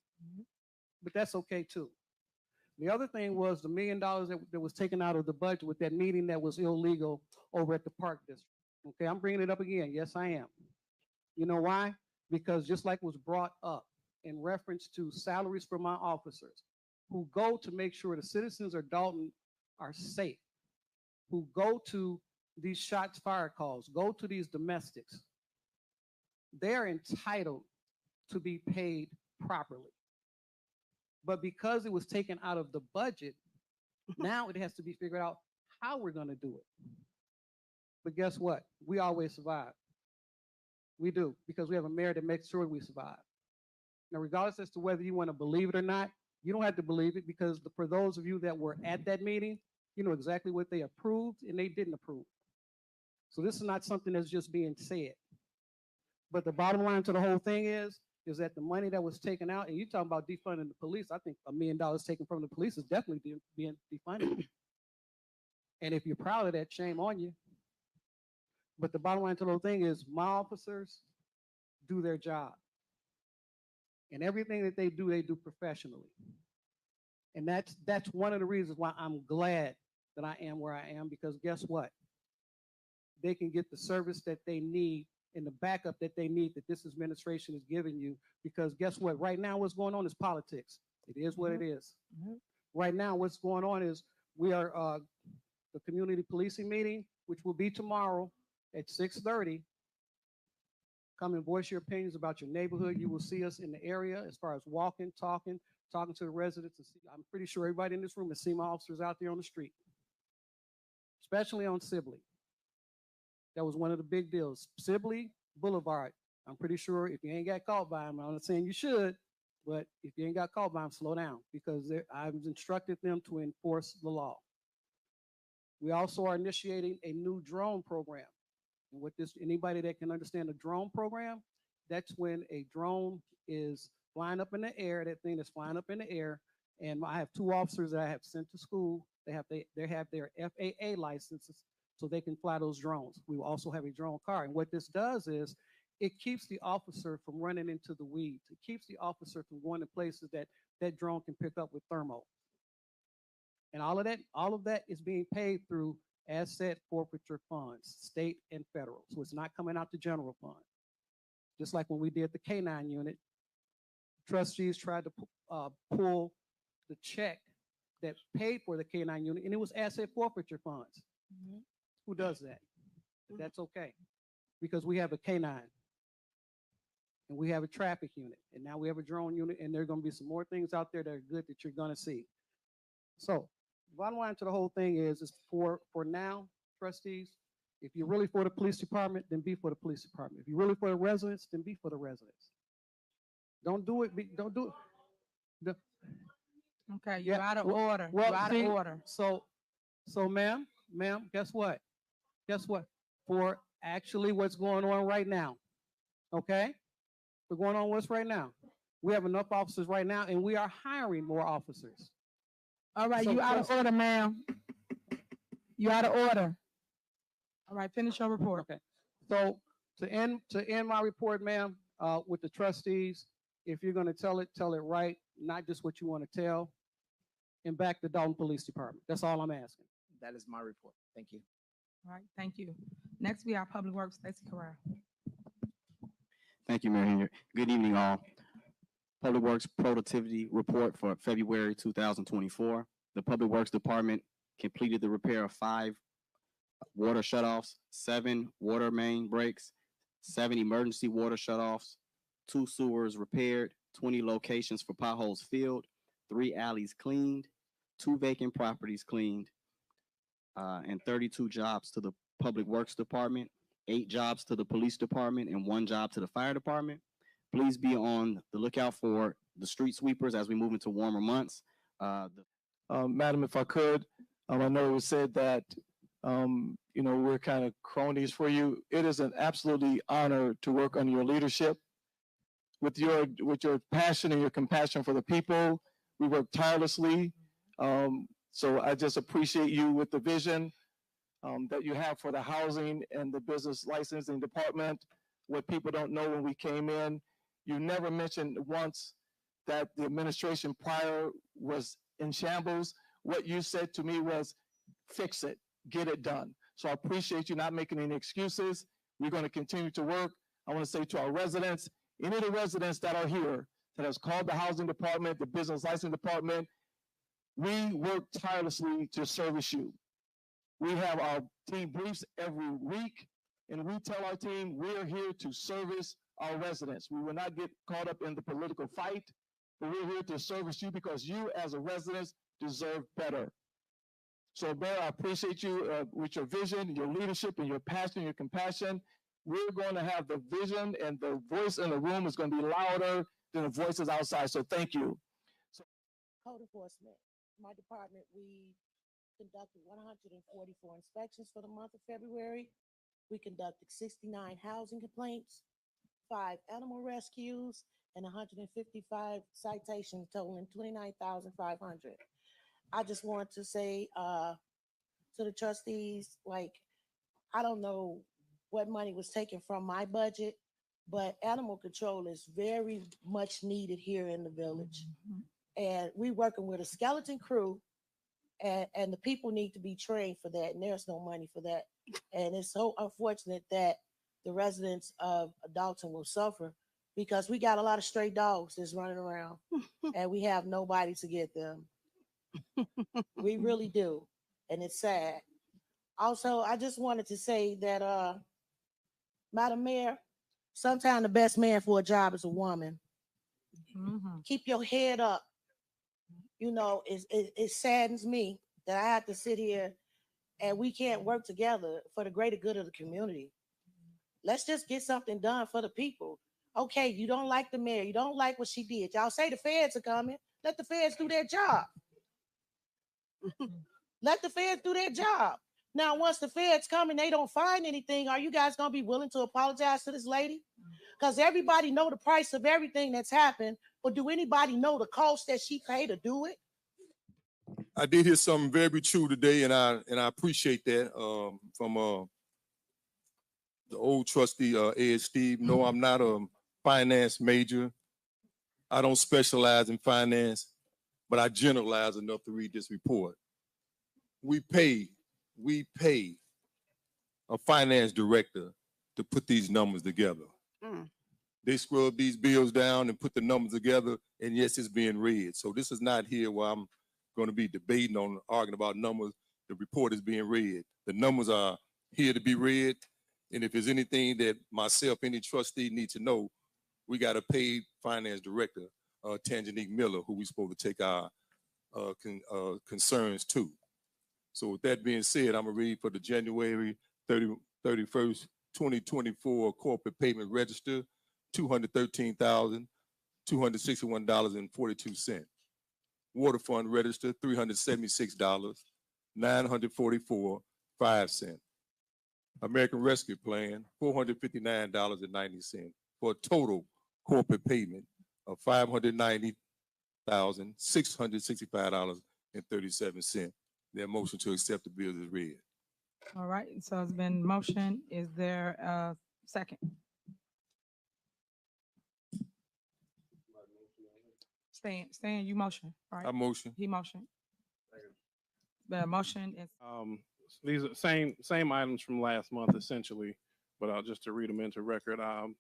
But that's okay too. The other thing was the $1 million that was taken out of the budget with that meeting that was illegal over at the Park District. Okay, I'm bringing it up again. Yes, I am. You know why? Because just like was brought up in reference to salaries for my officers who go to make sure the citizens of Dolton are safe, who go to these shots fired calls, go to these domestics, they're entitled to be paid properly. But because it was taken out of the budget, now it has to be figured out how we're going to do it. But guess what? We always survive. We do, because we have a mayor that makes sure we survive. Now, regardless as to whether you want to believe it or not, you don't have to believe it, because for those of you that were at that meeting, you know exactly what they approved and they didn't approve. So this is not something that's just being said. But the bottom line to the whole thing is that the money that was taken out, and you talking about defunding the police, I think $1 million taken from the police is definitely being defunded. And if you're proud of that, shame on you. But the bottom line to the whole thing is my officers do their job. And everything that they do professionally. And that's one of the reasons why I'm glad that I am where I am, because guess what? They can get the service that they need and the backup that they need that this administration is giving you, because guess what? Right now what's going on is politics. It is what it is. Right now what's going on is we are the community policing meeting, which will be tomorrow at 6:30. Come and voice your opinions about your neighborhood. You will see us in the area as far as walking, talking to the residents. And see, I'm pretty sure everybody in this room has seen my officers out there on the street, especially on Sibley. That was one of the big deals. Sibley Boulevard. I'm pretty sure if you ain't got caught by them, I'm not saying you should, but if you ain't got caught by them, slow down, because I've instructed them to enforce the law. We also are initiating a new drone program. And with this, anybody that can understand a drone program, that's when a drone is flying up in the air, that thing that's flying up in the air. And I have 2 officers that I have sent to school. They have their FAA licenses, so they can fly those drones. We will also have a drone car. And what this does is it keeps the officer from running into the weeds. It keeps the officer from going to places that that drone can pick up with thermo. And all of that is being paid through asset forfeiture funds, state and federal. So it's not coming out the general fund. Just like when we did the K9 unit, trustees tried to pull the check that paid for the K9 unit, and it was asset forfeiture funds. Who does that? But that's okay, because we have a K9 and we have a traffic unit, and now we have a drone unit, and there are going to be some more things out there that are good that you're going to see. So the bottom line to the whole thing is for now, trustees, if you're really for the police department, then be for the police department. If you're really for the residents, then be for the residents. Don't do it. Don't do it.
Okay, you're out of order.
Well,
you're out of order.
So ma'am, guess what? Guess what? For actually what's going on right now, okay? We're going on what's right now. We have enough officers right now, and we are hiring more officers.
All right, you out of order, ma'am. You out of order. All right, finish your report.
Okay. So to end my report, ma'am, with the trustees, if you're going to tell it right, not just what you want to tell, and back the Dolton Police Department. That's all I'm asking.
That is my report. Thank you.
All right, thank you. Next, we have Public Works, Stacey Corral.
Thank you, Mayor Henyard. Good evening, all. Public Works Productivity Report for February 2024. The Public Works Department completed the repair of 5 water shutoffs, 7 water main breaks, 7 emergency water shutoffs, 2 sewers repaired, 20 locations for potholes filled, 3 alleys cleaned, 2 vacant properties cleaned, and 32 jobs to the Public Works Department, 8 jobs to the Police Department, and 1 job to the Fire Department. Please be on the lookout for the street sweepers as we move into warmer months.
Madam, if I could, I know it was said that, we're kind of cronies for you. It is an absolutely honor to work under your leadership. with your passion and your compassion for the people. We work tirelessly. So I just appreciate you with the vision that you have for the housing and the business licensing department. What people don't know, when we came in, you never mentioned once that the administration prior was in shambles. What you said to me was, fix it, get it done. So I appreciate you not making any excuses. We're going to continue to work. I want to say to our residents, any of the residents that are here that has called the housing department, the business license department, we work tirelessly to service you. We have our team briefs every week, and we tell our team we're here to service our residents. We will not get caught up in the political fight, but we're here to service you because you as a resident deserve better. So, Mayor, I appreciate you with your vision, your leadership, and your passion, your compassion. We're going to have the vision, and the voice in the room is going to be louder than the voices outside. So thank you.
Code enforcement. My department, we conducted 144 inspections for the month of February. We conducted 69 housing complaints, 5 animal rescues, and 155 citations totaling 29,500. I just want to say to the trustees, like, I don't know what money was taken from my budget, but animal control is very much needed here in the village. And we working with a skeleton crew, and the people need to be trained for that, and there's no money for that. And it's so unfortunate that the residents of Dolton will suffer because we got a lot of stray dogs that's running around and we have nobody to get them. We really do. And it's sad. Also, I just wanted to say that, Madam Mayor, sometimes the best man for a job is a woman. Keep your head up. You know, it saddens me that I have to sit here and we can't work together for the greater good of the community. Let's just get something done for the people. Okay, you don't like the mayor, you don't like what she did. Y'all say the feds are coming. Let the feds do their job. Let the feds do their job. Now, once the feds come and they don't find anything, are you guys gonna be willing to apologize to this lady? Because everybody know the price of everything that's happened, but do anybody know the cost that she paid to do it?
I did hear something very true today, and I appreciate that from the old trustee Ed Steve. No, I'm not a finance major. I don't specialize in finance, but I generalize enough to read this report. We pay a finance director to put these numbers together. They scrub these bills down and put the numbers together, and yes, it's being read. So this is not here where I'm going to be debating on, arguing about numbers. The report is being read. The numbers are here to be read, and if there's anything that myself, any trustee needs to know, we got a paid finance director, Tangenique Miller, who we're supposed to take our concerns to. So with that being said, I'm going to read for the January 31st, 2024 corporate payment register, $213,261.42. Water fund register, $376, $944.05. American Rescue Plan, $459.90 for a total corporate payment of $590,665.37. Their motion to accept the bills is read.
All right, so it's been motion. Is there a second? Stan, you motion, right?
I motion.
He motion. The motion is.
These are same items from last month, essentially, but just to read them into record, I'll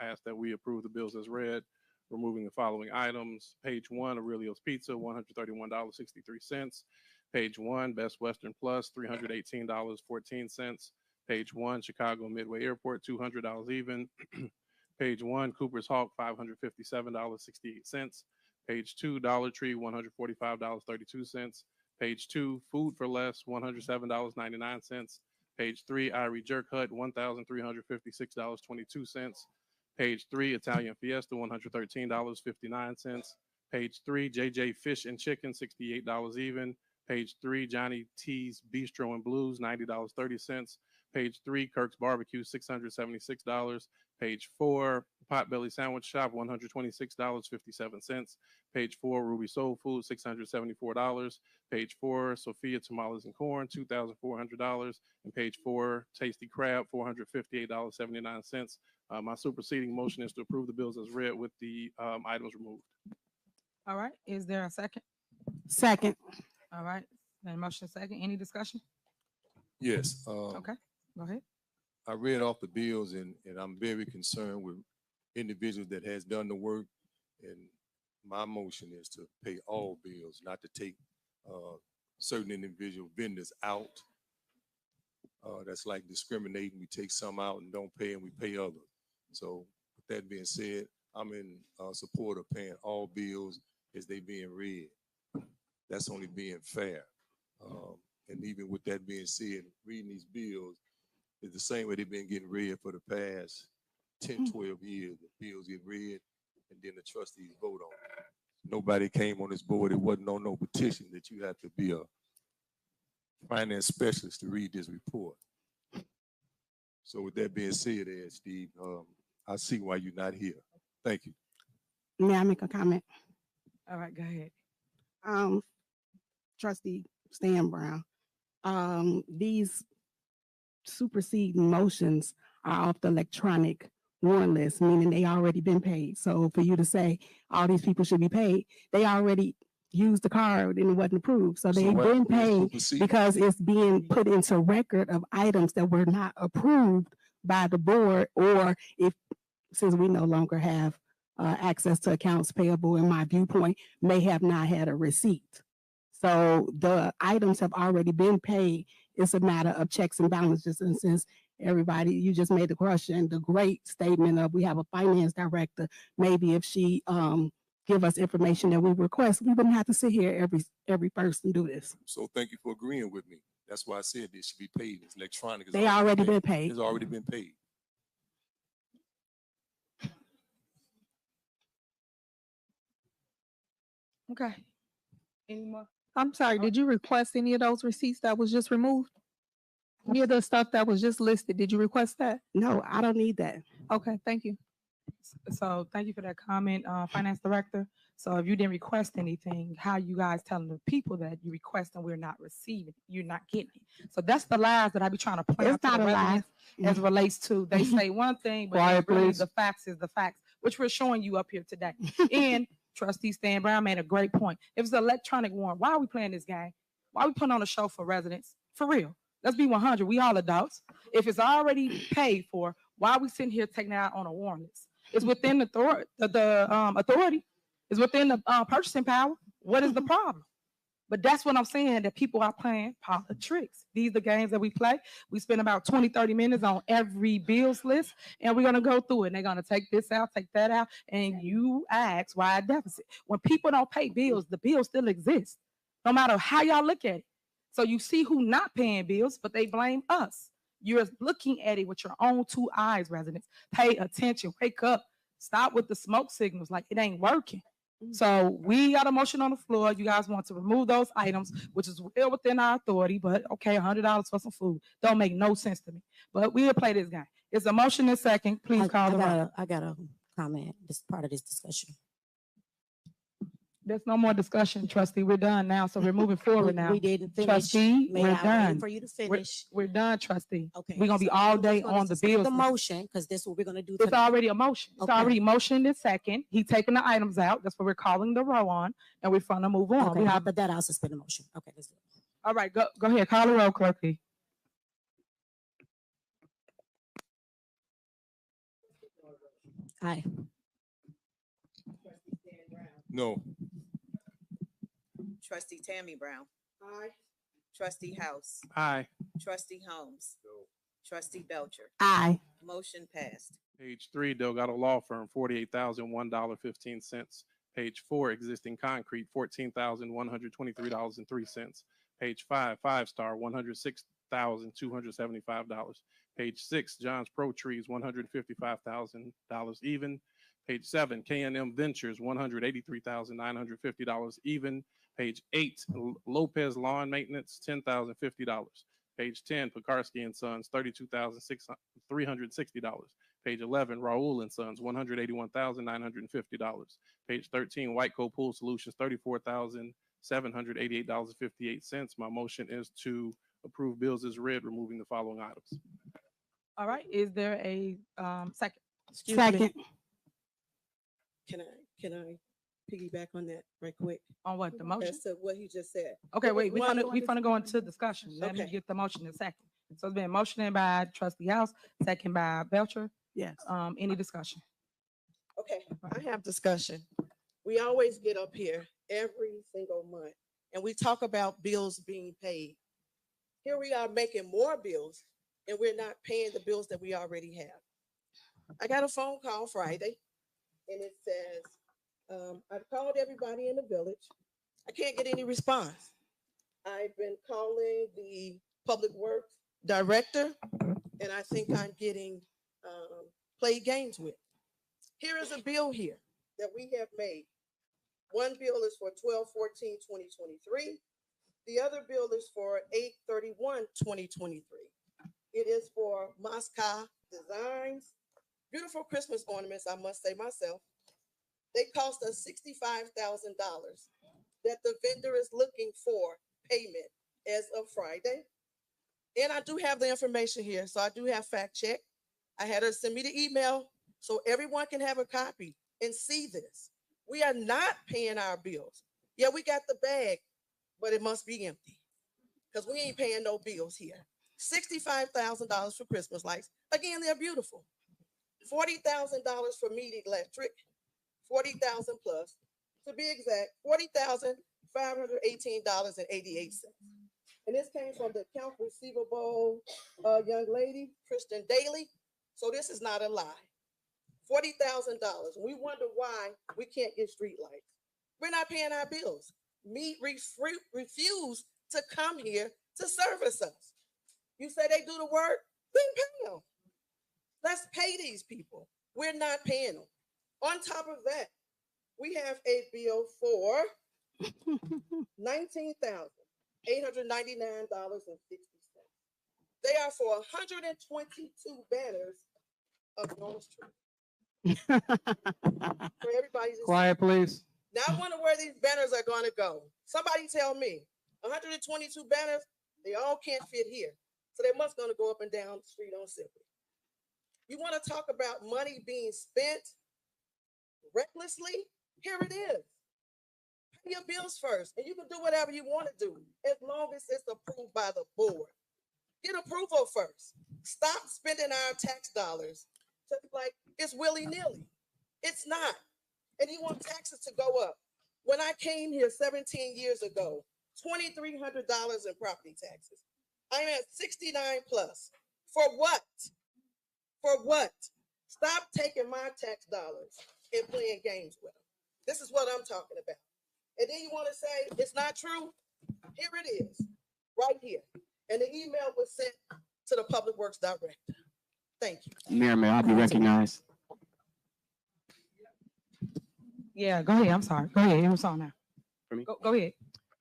ask that we approve the bills as read, removing the following items. Page 1, Aurelio's Pizza, $131.63. Page 1, Best Western Plus, $318.14. Page 1, Chicago Midway Airport, $200 even. Page 1, Cooper's Hawk, $557.68. Page 2, Dollar Tree, $145.32. Page 2, Food for Less, $107.99. Page 3, Irie Jerk Hut, $1,356.22. Page 3, Italian Fiesta, $113.59. Page 3, JJ Fish and Chicken, $68 even. Page 3, Johnny T's Bistro and Blues, $90.30. Page 3, Kirk's Barbecue, $676. Page 4, Potbelly Sandwich Shop, $126.57. Page 4, Ruby Soul Food, $674. Page 4, Sophia Tamales and Corn, $2,400. And page 4, Tasty Crab, $458.79. My superseding motion is to approve the bills as read with the items removed.
All right, is there a second?
Second.
All right, then motion second. Any discussion?
Yes.
Okay, go ahead.
I read off the bills and I'm very concerned with individuals that has done the work. And my motion is to pay all bills, not to take certain individual vendors out. That's like discriminating. We take some out and don't pay and we pay others. So with that being said, I'm in support of paying all bills as they being read. That's only being fair. And even with that being said, reading these bills is the same way they've been getting read for the past 10, 12 years. The bills get read and then the trustees vote on it. Nobody came on this board. It wasn't on no petition that you have to be a finance specialist to read this report. So with that being said, Steve, I see why you're not here. Thank you.
May I make a comment?
All right, go ahead.
Trustee Stan Brown, these superseding motions are off the electronic warrant list, meaning they already been paid. So for you to say all these people should be paid, they already used the card and it wasn't approved. So they've been paid because it's being put into record of items that were not approved by the board, or if, since we no longer have access to accounts payable, in my viewpoint, may have not had a receipt. So the items have already been paid. It's a matter of checks and balances. And since everybody, you just made the question, the great statement of we have a finance director, maybe if she give us information that we request, we wouldn't have to sit here every person do this.
So thank you for agreeing with me. That's why I said this should be paid. It's electronic.
They already been paid.
It's already been paid.
Okay. Any more?
I'm sorry, did you request any of those receipts that was just removed? Any of the stuff that was just listed, did you request that?
No, I don't need that.
Okay, thank you.
So thank you for that comment, Finance Director. So if you didn't request anything, how you guys telling the people that you request and we're not receiving, you're not getting it? So that's the lies that I be trying to point out
It's
to
not
the
a lie.
residents as relates to, they say one thing, but
Quiet,
really
please.
the facts is the facts, which we're showing you up here today. And Trustee Stan Brown made a great point. If it's an electronic warrant, why are we playing this game? Why are we putting on a show for residents? For real. Let's be 100. We all adults. If it's already paid for, why are we sitting here taking it out on a warrant list? It's within the authority. It's within the purchasing power. What is the problem? But that's what I'm saying, that people are playing politics. These are the games that we play. We spend about 20, 30 minutes on every bills list, and we're going to go through it. And they're going to take this out, take that out, and you ask why a deficit. When people don't pay bills, the bills still exist, no matter how y'all look at it. So you see who not paying bills, but they blame us. You're looking at it with your own two eyes, residents. Pay attention, wake up, stop with the smoke signals like it ain't working. So we got a motion on the floor. You guys want to remove those items, which is well within our authority, but okay, $100 for some food. Don't make no sense to me. But we'll play this game. It's a motion and second. Please call the roll.
I got a comment. This is part of this discussion.
There's no more discussion, trustee. We're done now. So we're moving forward now.
We didn't finish.
Trustee,
May
we're
I wait
done.
for you to finish?
We're done, trustee.
Okay.
We're gonna be
so
all
we're
day
just gonna
on the
suspend
bills.
The
list.
motion, because this is what we're gonna do
It's
tonight.
already a motion. It's
Okay.
already motioned in second. He taking the items out. That's what we're calling the row on, and we're gonna move on.
Okay,
We
I'll
have,
put that out, suspend the motion. Okay, let's do it.
all right, go ahead. Call the roll, clerky.
Aye.
No.
Trustee Tammy Brown. Aye. Trustee House.
Aye.
Trustee Holmes. Trustee Belcher.
Aye.
Motion passed.
Page 3, Delgado Law Firm, $48,001.15. Page 4, Existing Concrete, $14,123.03. Page 5, Five Star, $106,275. Page 6, John's Pro Trees, $155,000 even. Page 7, K&M Ventures, $183,950 even. Page 8, Lopez Lawn Maintenance, $10,050. Page 10, Pekarsky and Sons, $32,360. Page 11, Raoul and Sons, $181,950. Page 13, White Coat Pool Solutions, $34,788.58. My motion is to approve bills as read, removing the following items.
All right, is there a second?
Excuse me.
Second.
Can I piggyback on that right quick?
On what, the motion?
As to what he just said.
Okay, wait, we
One-
finna go into discussion. Let me
Okay.
get the motion in a second. So it's been motioned by trustee House, second by Belcher.
Yes.
Any discussion?
Okay, I have discussion. We always get up here every single month and we talk about bills being paid. Here we are making more bills and we're not paying the bills that we already have. I got a phone call Friday and it says, I've called everybody in the village. I can't get any response. I've been calling the public works director and I think I'm getting played games with. Here is a bill here that we have made. One bill is for 12/14/2023. The other bill is for 8/31/2023. It is for Moscow Designs. Beautiful Christmas ornaments, I must say myself. They cost us $65,000 that the vendor is looking for payment as of Friday. And I do have the information here, so I do have fact check. I had her send me the email so everyone can have a copy and see this. We are not paying our bills. Yeah, we got the bag, but it must be empty because we ain't paying no bills here. $65,000 for Christmas lights. Again, they're beautiful. $40,000 for meat electric, 40,000 plus. To be exact, $40,518.88. And this came from the account receivable young lady, Kristen Daly. So this is not a lie. $40,000. We wonder why we can't get street lights. We're not paying our bills. Me refuse to come here to service us. You say they do the work, then pay them. Let's pay these people. We're not paying them. On top of that, we have a bill for $19,899.60. They are for 122 banners of North Street. For everybody to
Quiet, please.
Now I wonder where these banners are going to go. Somebody tell me. 122 banners, they all can't fit here. So they must going to go up and down the street on Sibley. You want to talk about money being spent recklessly? Here it is. Pay your bills first, and you can do whatever you want to do as long as it's approved by the board. Get approval first. Stop spending our tax dollars just like it's willy-nilly. It's not. And you want taxes to go up. When I came here 17 years ago, $2,300 in property taxes. I'm at 69 plus. For what? For what? Stop taking my tax dollars and playing games with them. This is what I'm talking about. And then you want to say it's not true? Here it is, right here. And the email was sent to the Public Works Director. Thank you.
Mayor, may I be recognized?
Yeah, go ahead. I'm sorry. Go ahead. I'm sorry now.
For me?
Go ahead.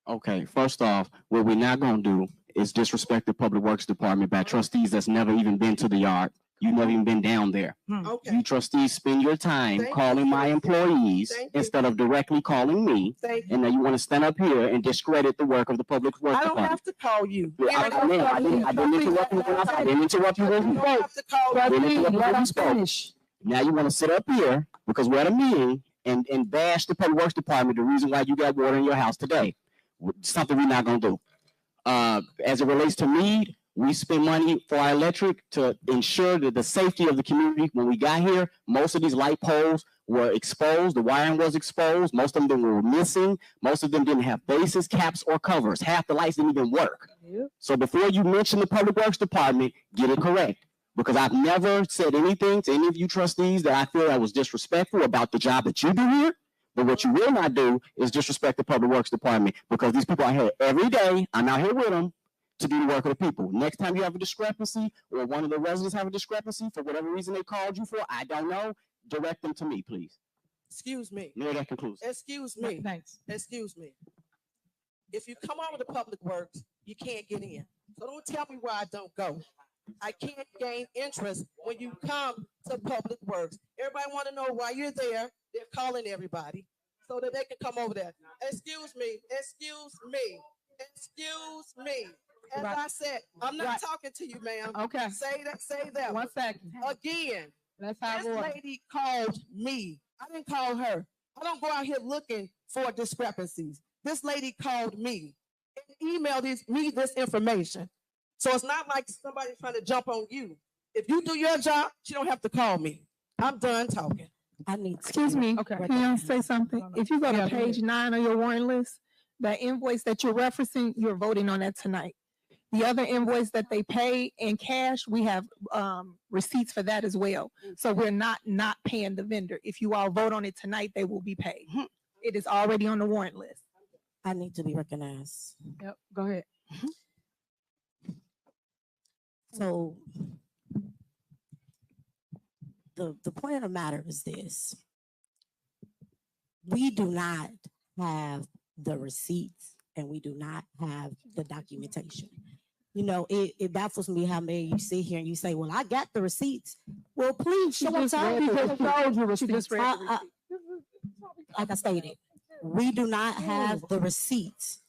Okay, first off, what we're not gonna do is disrespect the Public Works Department by trustees that's never even been to the yard. You've never even been down there.
Okay.
You trustees spend your time
Thank
calling
you.
my employees
Thank you.
instead of directly calling me.
Thank you.
And now you want to stand up here and discredit the work of the Public Works
I don't
Department.
have to call you.
I didn't interrupt you when I didn't interrupt you when you
You don't have
spoke.
to call
I didn't
me.
interrupt you
Let
when you
him
spoke.
finish.
Now you want to sit up here because we're at a meeting and bash the Public Works Department, the reason why you got water in your house today. Something we're not gonna do. As it relates to Mead, we spend money for our electric to ensure that the safety of the community. When we got here, most of these light poles were exposed. The wiring was exposed. Most of them were missing. Most of them didn't have bases, caps, or covers. Half the lights didn't even work.
Yep.
So before you mention the Public Works Department, get it correct. Because I've never said anything to any of you trustees that I feel that was disrespectful about the job that you do here. But what you will not do is disrespect the Public Works Department, because these people are here every day. I'm out here with them to do the work of the people. Next time you have a discrepancy or one of the residents have a discrepancy for whatever reason they called you for, I don't know, direct them to me, please.
Excuse me.
Mayor, that concludes.
Excuse me.
Thanks.
Excuse me. If you come on with the Public Works, you can't get in. So don't tell me where I don't go.
I can't gain interest when you come to public works. Everybody want to know why you're there. They're calling everybody so that they can come over there. Excuse me, excuse me, excuse me. As
Right.
I said, I'm not
Right.
talking to you, ma'am.
Okay.
Say that.
One second.
Again,
Let's have
this
order.
lady called me. I didn't call her. I don't go out here looking for discrepancies. This lady called me and emailed me this information. So it's not like somebody's trying to jump on you. If you do your job, you don't have to call me. I'm done talking. I need.
Excuse me, can I say something? If you go to
Yeah, go
page
ahead.
9 of your warrant list, that invoice that you're referencing, you're voting on that tonight. The other invoice that they pay in cash, we have receipts for that as well. So we're not paying the vendor. If you all vote on it tonight, they will be paid. It is already on the warrant list.
I need to be recognized.
Yep, go ahead.
So the point of the matter is this. We do not have the receipts and we do not have the documentation. You know, it baffles me how many you sit here and you say, well, I got the receipts. Well, please show us how you just showed your receipts. Like I stated, we do not have the receipts.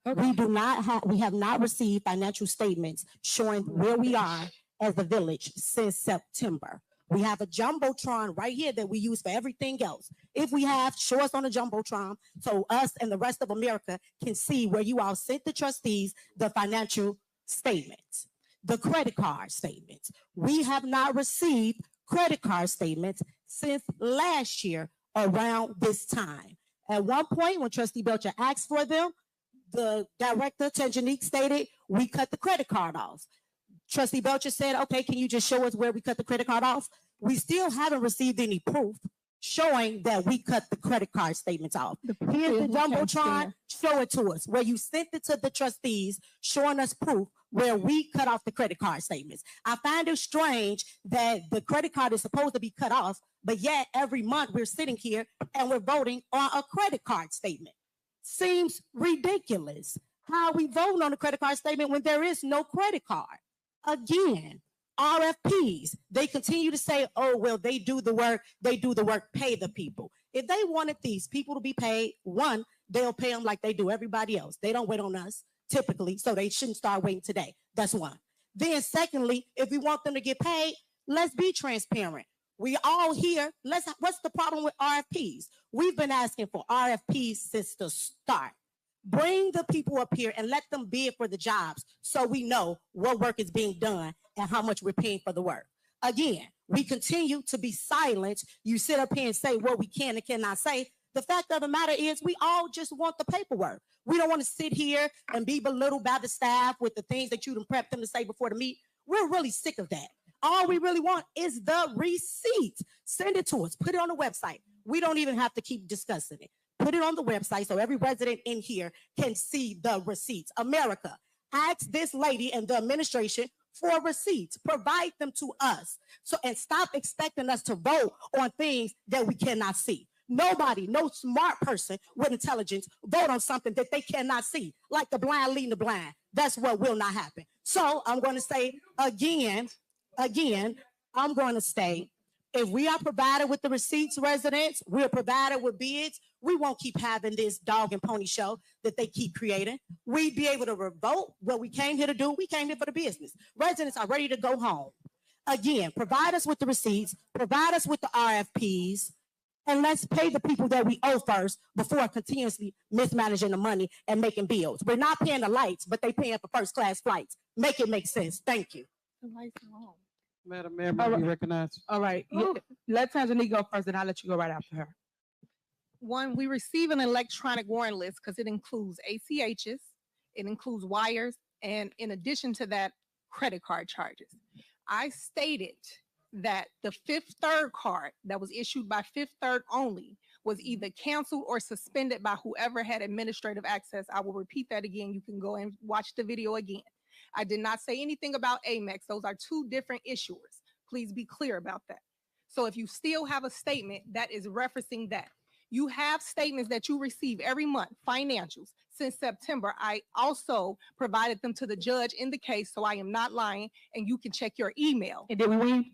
We have not received financial statements showing where we are as the village since September. We have a jumbotron right here that we use for everything else. If we have, show us on the jumbotron so us and the rest of America can see where you all sent the trustees the financial statements, the credit card statements. We have not received credit card statements since last year around this time. At one point, when Trustee Belcher asked for them, the director, Tanjanique, stated, we cut the credit card off. Trustee Belcher said, okay, can you just show us where we cut the credit card off? We still haven't received any proof showing that we cut the credit card statements off. Here's the jumbotron, show it to us, where you sent it to the trustees, showing us proof where we cut off the credit card statements. I find it strange that the credit card is supposed to be cut off, but yet every month we're sitting here and we're voting on a credit card statement. Seems ridiculous how we vote on a credit card statement when there is no credit card. Again, RFPs, they continue to say, oh, well, they do the work, pay the people. If they wanted these people to be paid, one, they'll pay them like they do everybody else. They don't wait on us typically, so they shouldn't start waiting today. That's one. Then secondly, if we want them to get paid, let's be transparent. We all here, what's the problem with RFPs? We've been asking for RFPs since the start. Bring the people up here and let them bid for the jobs so we know what work is being done and how much we're paying for the work. Again, we continue to be silent. You sit up here and say what we can and cannot say. The fact of the matter is we all just want the paperwork. We don't want to sit here and be belittled by the staff with the things that you done prepped them to say before the meet. We're really sick of that. All we really want is the receipt. Send it to us. Put it on the website. We don't even have to keep discussing it. Put it on the website so every resident in here can see the receipts. America, ask this lady and the administration for receipts. Provide them to us. And stop expecting us to vote on things that we cannot see. Nobody, no smart person with intelligence vote on something that they cannot see, like the blind leading the blind. That's what will not happen. So I'm going to say again, I'm going to say, if we are provided with the receipts, residents, we're provided with bids, we won't keep having this dog and pony show that they keep creating. We'd be able to revolt what we came here to do. We came here for the business. Residents are ready to go home. Again, provide us with the receipts, provide us with the RFPs, and let's pay the people that we owe first before continuously mismanaging the money and making bills. We're not paying the lights, but they paying for first class flights. Make it make sense. Thank you.
Madam Mayor, may we recognize?
All right, let Tanjanique go first, and I'll let you go right after her.
One, we receive an electronic warrant list because it includes ACHs, it includes wires, and in addition to that, credit card charges. I stated that the Fifth Third card that was issued by Fifth Third only was either canceled or suspended by whoever had administrative access. I will repeat that again. You can go and watch the video again. I did not say anything about Amex. Those are two different issuers. Please be clear about that. So if you still have a statement that is referencing that, You have statements that you receive every month, financials. Since September, I also provided them to the judge in the case, so I am not lying, and you can check your email.
And did we win?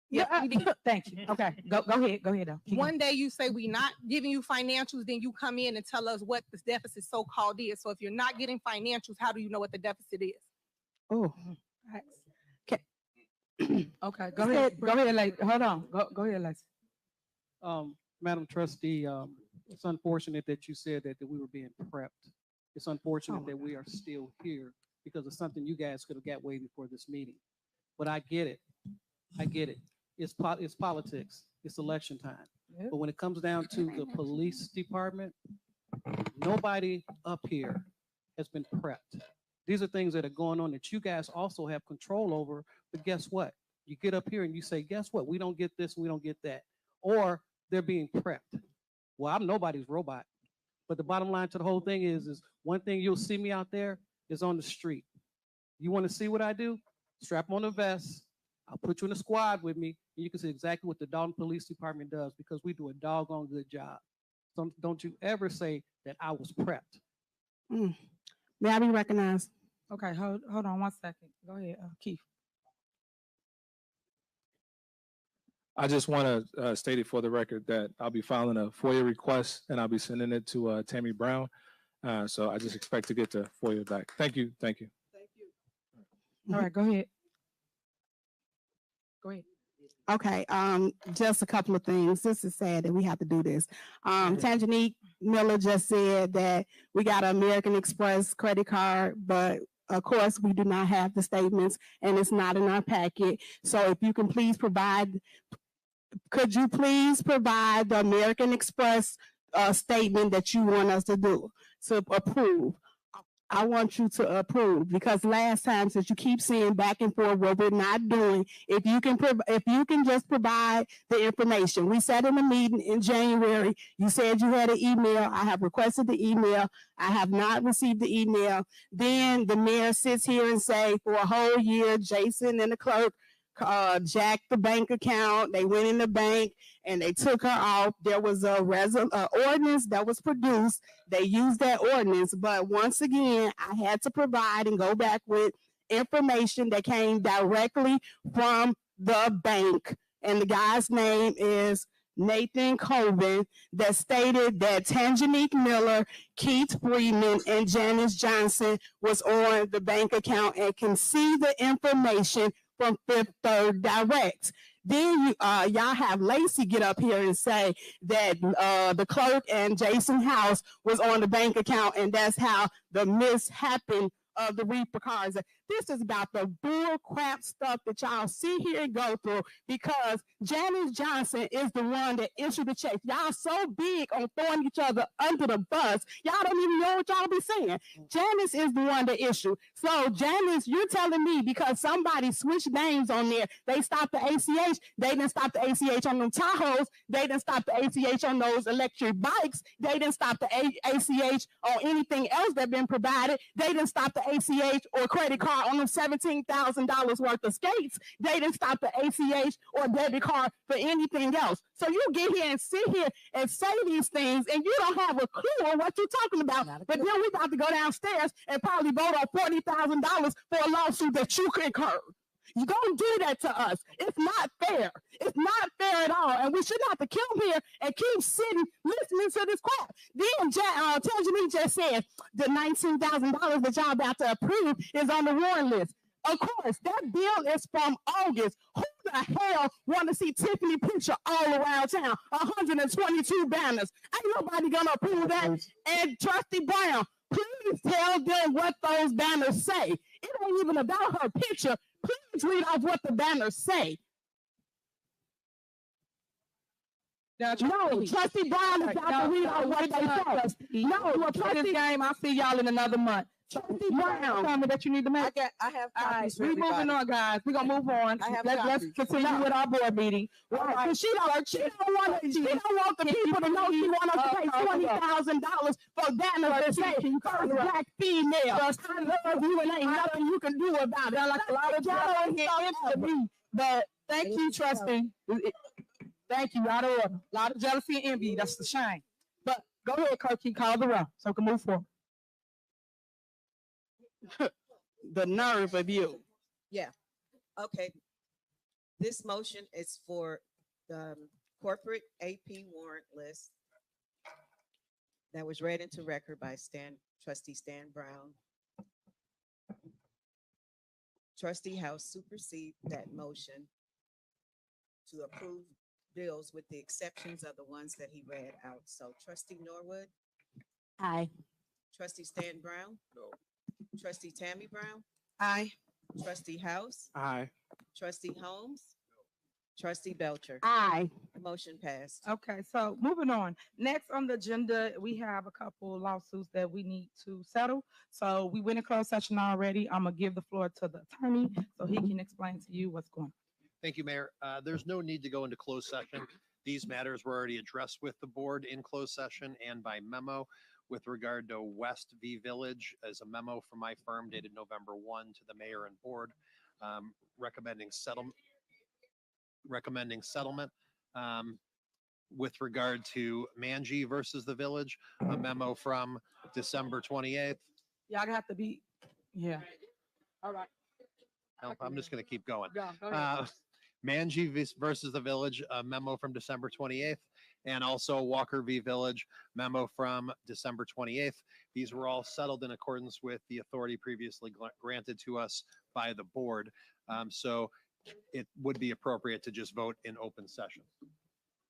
Yeah, we did.
Thank you. Okay, go ahead though. Keep
One day you say we not giving you financials, then you come in and tell us what the deficit so-called is. So if you're not getting financials, how do you know what the deficit is?
Oh. Okay, go ahead. Go ahead, like, hold on. Go ahead, Lex.
Madam Trustee, it's unfortunate that you said that we were being prepped. It's unfortunate that we are still here because of something you guys could have got way before this meeting. But I get it. I get it. It's politics. It's election time.
Yep.
But when it comes down to the police department, nobody up here has been prepped. These are things that are going on that you guys also have control over. But guess what? You get up here and you say, guess what? We don't get this, we don't get that. Or they're being prepped. Well, I'm nobody's robot. But the bottom line to the whole thing is one thing you'll see me out there is on the street. You want to see what I do? Strap on a vest. I'll put you in a squad with me, and you can see exactly what the Dolton Police Department does because we do a doggone good job. So don't you ever say that I was prepped.
May I be recognized?
Okay, hold on 1 second. Go ahead, Keith.
I just want to state it for the record that I'll be filing a FOIA request and I'll be sending it to Tammy Brown. So I just expect to get the FOIA back. Thank you. Thank you.
All right, go ahead. Go ahead.
Okay, just a couple of things. This is sad that we have to do this. Tangenique Miller just said that we got an American Express credit card, but of course we do not have the statements and it's not in our packet. So if you can please provide, could you please provide the American Express statement that you want us to do, to approve? I want you to approve because last time, since you keep saying back and forth what we're not doing, if you can just provide the information. We sat in a meeting in January. You said you had an email. I have requested the email. I have not received the email. Then the mayor sits here and say for a whole year, Jason and the clerk jacked the bank account. They went in the bank and they took her off. There was a ordinance that was produced. They used that ordinance, but once again, I had to provide and go back with information that came directly from the bank. And the guy's name is Nathan Colvin, that stated that Tangenique Miller, Keith Freeman, and Janice Johnson was on the bank account and can see the information from Fifth Third Direct. Then y'all have Lacey get up here and say that the clerk and Jason House was on the bank account, and that's how the miss happened of the Reaper cards. This is about the bull crap stuff that y'all see here and go through because Janice Johnson is the one that issued the checks. Y'all so big on throwing each other under the bus, y'all don't even know what y'all be saying. Janice is the one that issued. So Janice, you're telling me because somebody switched names on there, they stopped the ACH, they didn't stop the ACH on them Tahoes, they didn't stop the ACH on those electric bikes, they didn't stop the ACH on anything else that been provided, they didn't stop the ACH or credit card on them $17,000 worth of skates. They didn't stop the ACH or debit card for anything else. So you get here and sit here and say these things and you don't have a clue on what you're talking about. But then we about to go downstairs and probably vote on $40,000 for a lawsuit that you incurred. You don't do that to us. It's not fair. It's not fair at all. And we should not have to come here and keep sitting listening to this crap. Then Tangenique just said the $19,000 that y'all about to approve is on the warrant list. Of course, that bill is from August. Who the hell want to see Tiffany picture all around town? 122 banners. Ain't nobody gonna approve that. And Trustee Brown, please tell them what those banners say. It ain't even about her picture. Please read off what the banners say. No, Trustee Brown is about to read off what they say. No, Trustee game. I'll see y'all in another month. Trustee Brown, tell me that you need to make.
I have copies for
We're moving on, guys. We're gonna move on. Let's continue with our board meeting. Right. But she don't want the people to know she want us to pay $20,000 for banners that say first black female. I love you and ain't nothing you can do about it. Like a lot of y'all here me. But thank you, Trustee. Thank you. Out of order. A lot of jealousy and envy. That's the shame. But go ahead, Kirk. Keep call the roll so we can move forward.
The nerve of you.
Yeah, okay. This motion is for the corporate AP warrant list that was read into record by Trustee Stan Brown. Trustee House supersede that motion to approve bills with the exceptions of the ones that he read out. So Trustee Norwood?
Aye.
Trustee Stan Brown?
No.
Trustee Tammy Brown?
Aye.
Trustee House?
Aye.
Trustee Holmes? Trustee Belcher?
Aye.
Motion passed.
Okay, so moving on. Next on the agenda, we have a couple lawsuits that we need to settle. So we went in closed session already. I'm gonna give the floor to the attorney so he can explain to you what's going on.
Thank you, Mayor. There's no need to go into closed session. These matters were already addressed with the board in closed session and by memo. With regard to West v. Village, as a memo from my firm dated November 1 to the mayor and board, recommending settlement. With regard to Manji versus the Village, a memo from December 28th.
Y'all have to be, yeah. All right.
No, I'm just going to keep going.
Go ahead.
Manji versus the Village, a memo from December 28th, and also Walker v. Village, memo from December 28th. These were all settled in accordance with the authority previously granted to us by the board. So it would be appropriate to just vote in open session.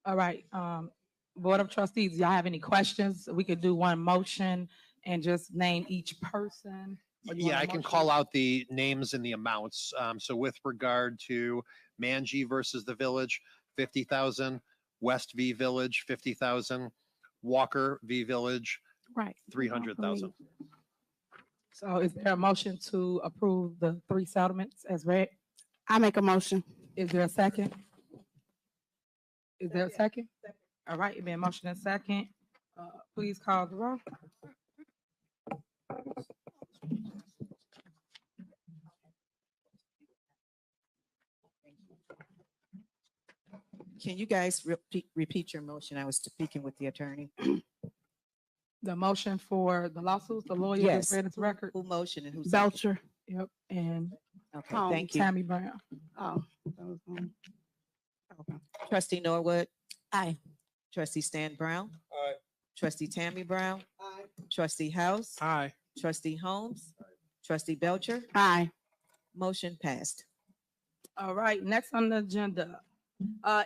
All right. Board of Trustees, y'all have any questions? We could do one motion and just name each person.
Yeah, I can call out the names and the amounts. So with regard to Manji versus the Village, 50,000, West v. Village, 50,000, Walker v. Village,
right,
300,000.
So is there a motion to approve the three settlements as read?
I make a motion.
Is there a second? Is there a second? All right, it been motion and second. Please call the roll.
Can you guys repeat your motion? I was speaking with the attorney.
The motion for the lawsuits, the lawyer
Yes.
just read its record.
Who motioned and who
Belcher. Yep, and
Okay, thank you.
Tammy Brown.
Oh, that was
Trustee Norwood?
Aye.
Trustee Stan Brown?
Aye.
Trustee Tammy Brown?
Aye.
Trustee House?
Aye.
Trustee Holmes? Trustee Belcher?
Aye.
Motion passed.
All right, next on the agenda.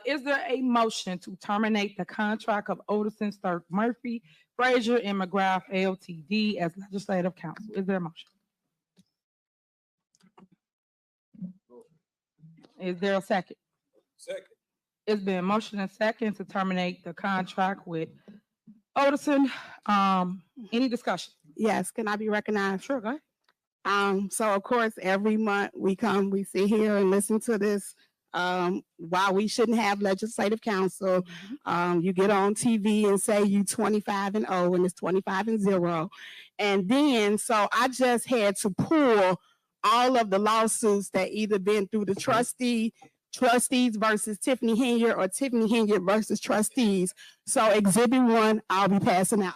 Is there a motion to terminate the contract of Odison, Sturk, Murphy, Frazier, and McGrath Ltd. as legislative counsel? Is there a motion? Is there a second?
Second.
It's been motion and second to terminate the contract with Odison. Any discussion?
Yes, can I be recognized?
Sure, go ahead.
So of course, every month we come, we sit here and listen to this. While we shouldn't have legislative counsel, you get on TV and say you 25-0 and it's 25-0. And then, so I just had to pull all of the lawsuits that either been through the trustees versus Tiffany Henyard or Tiffany Henyard versus trustees. So exhibit 1, I'll be passing out.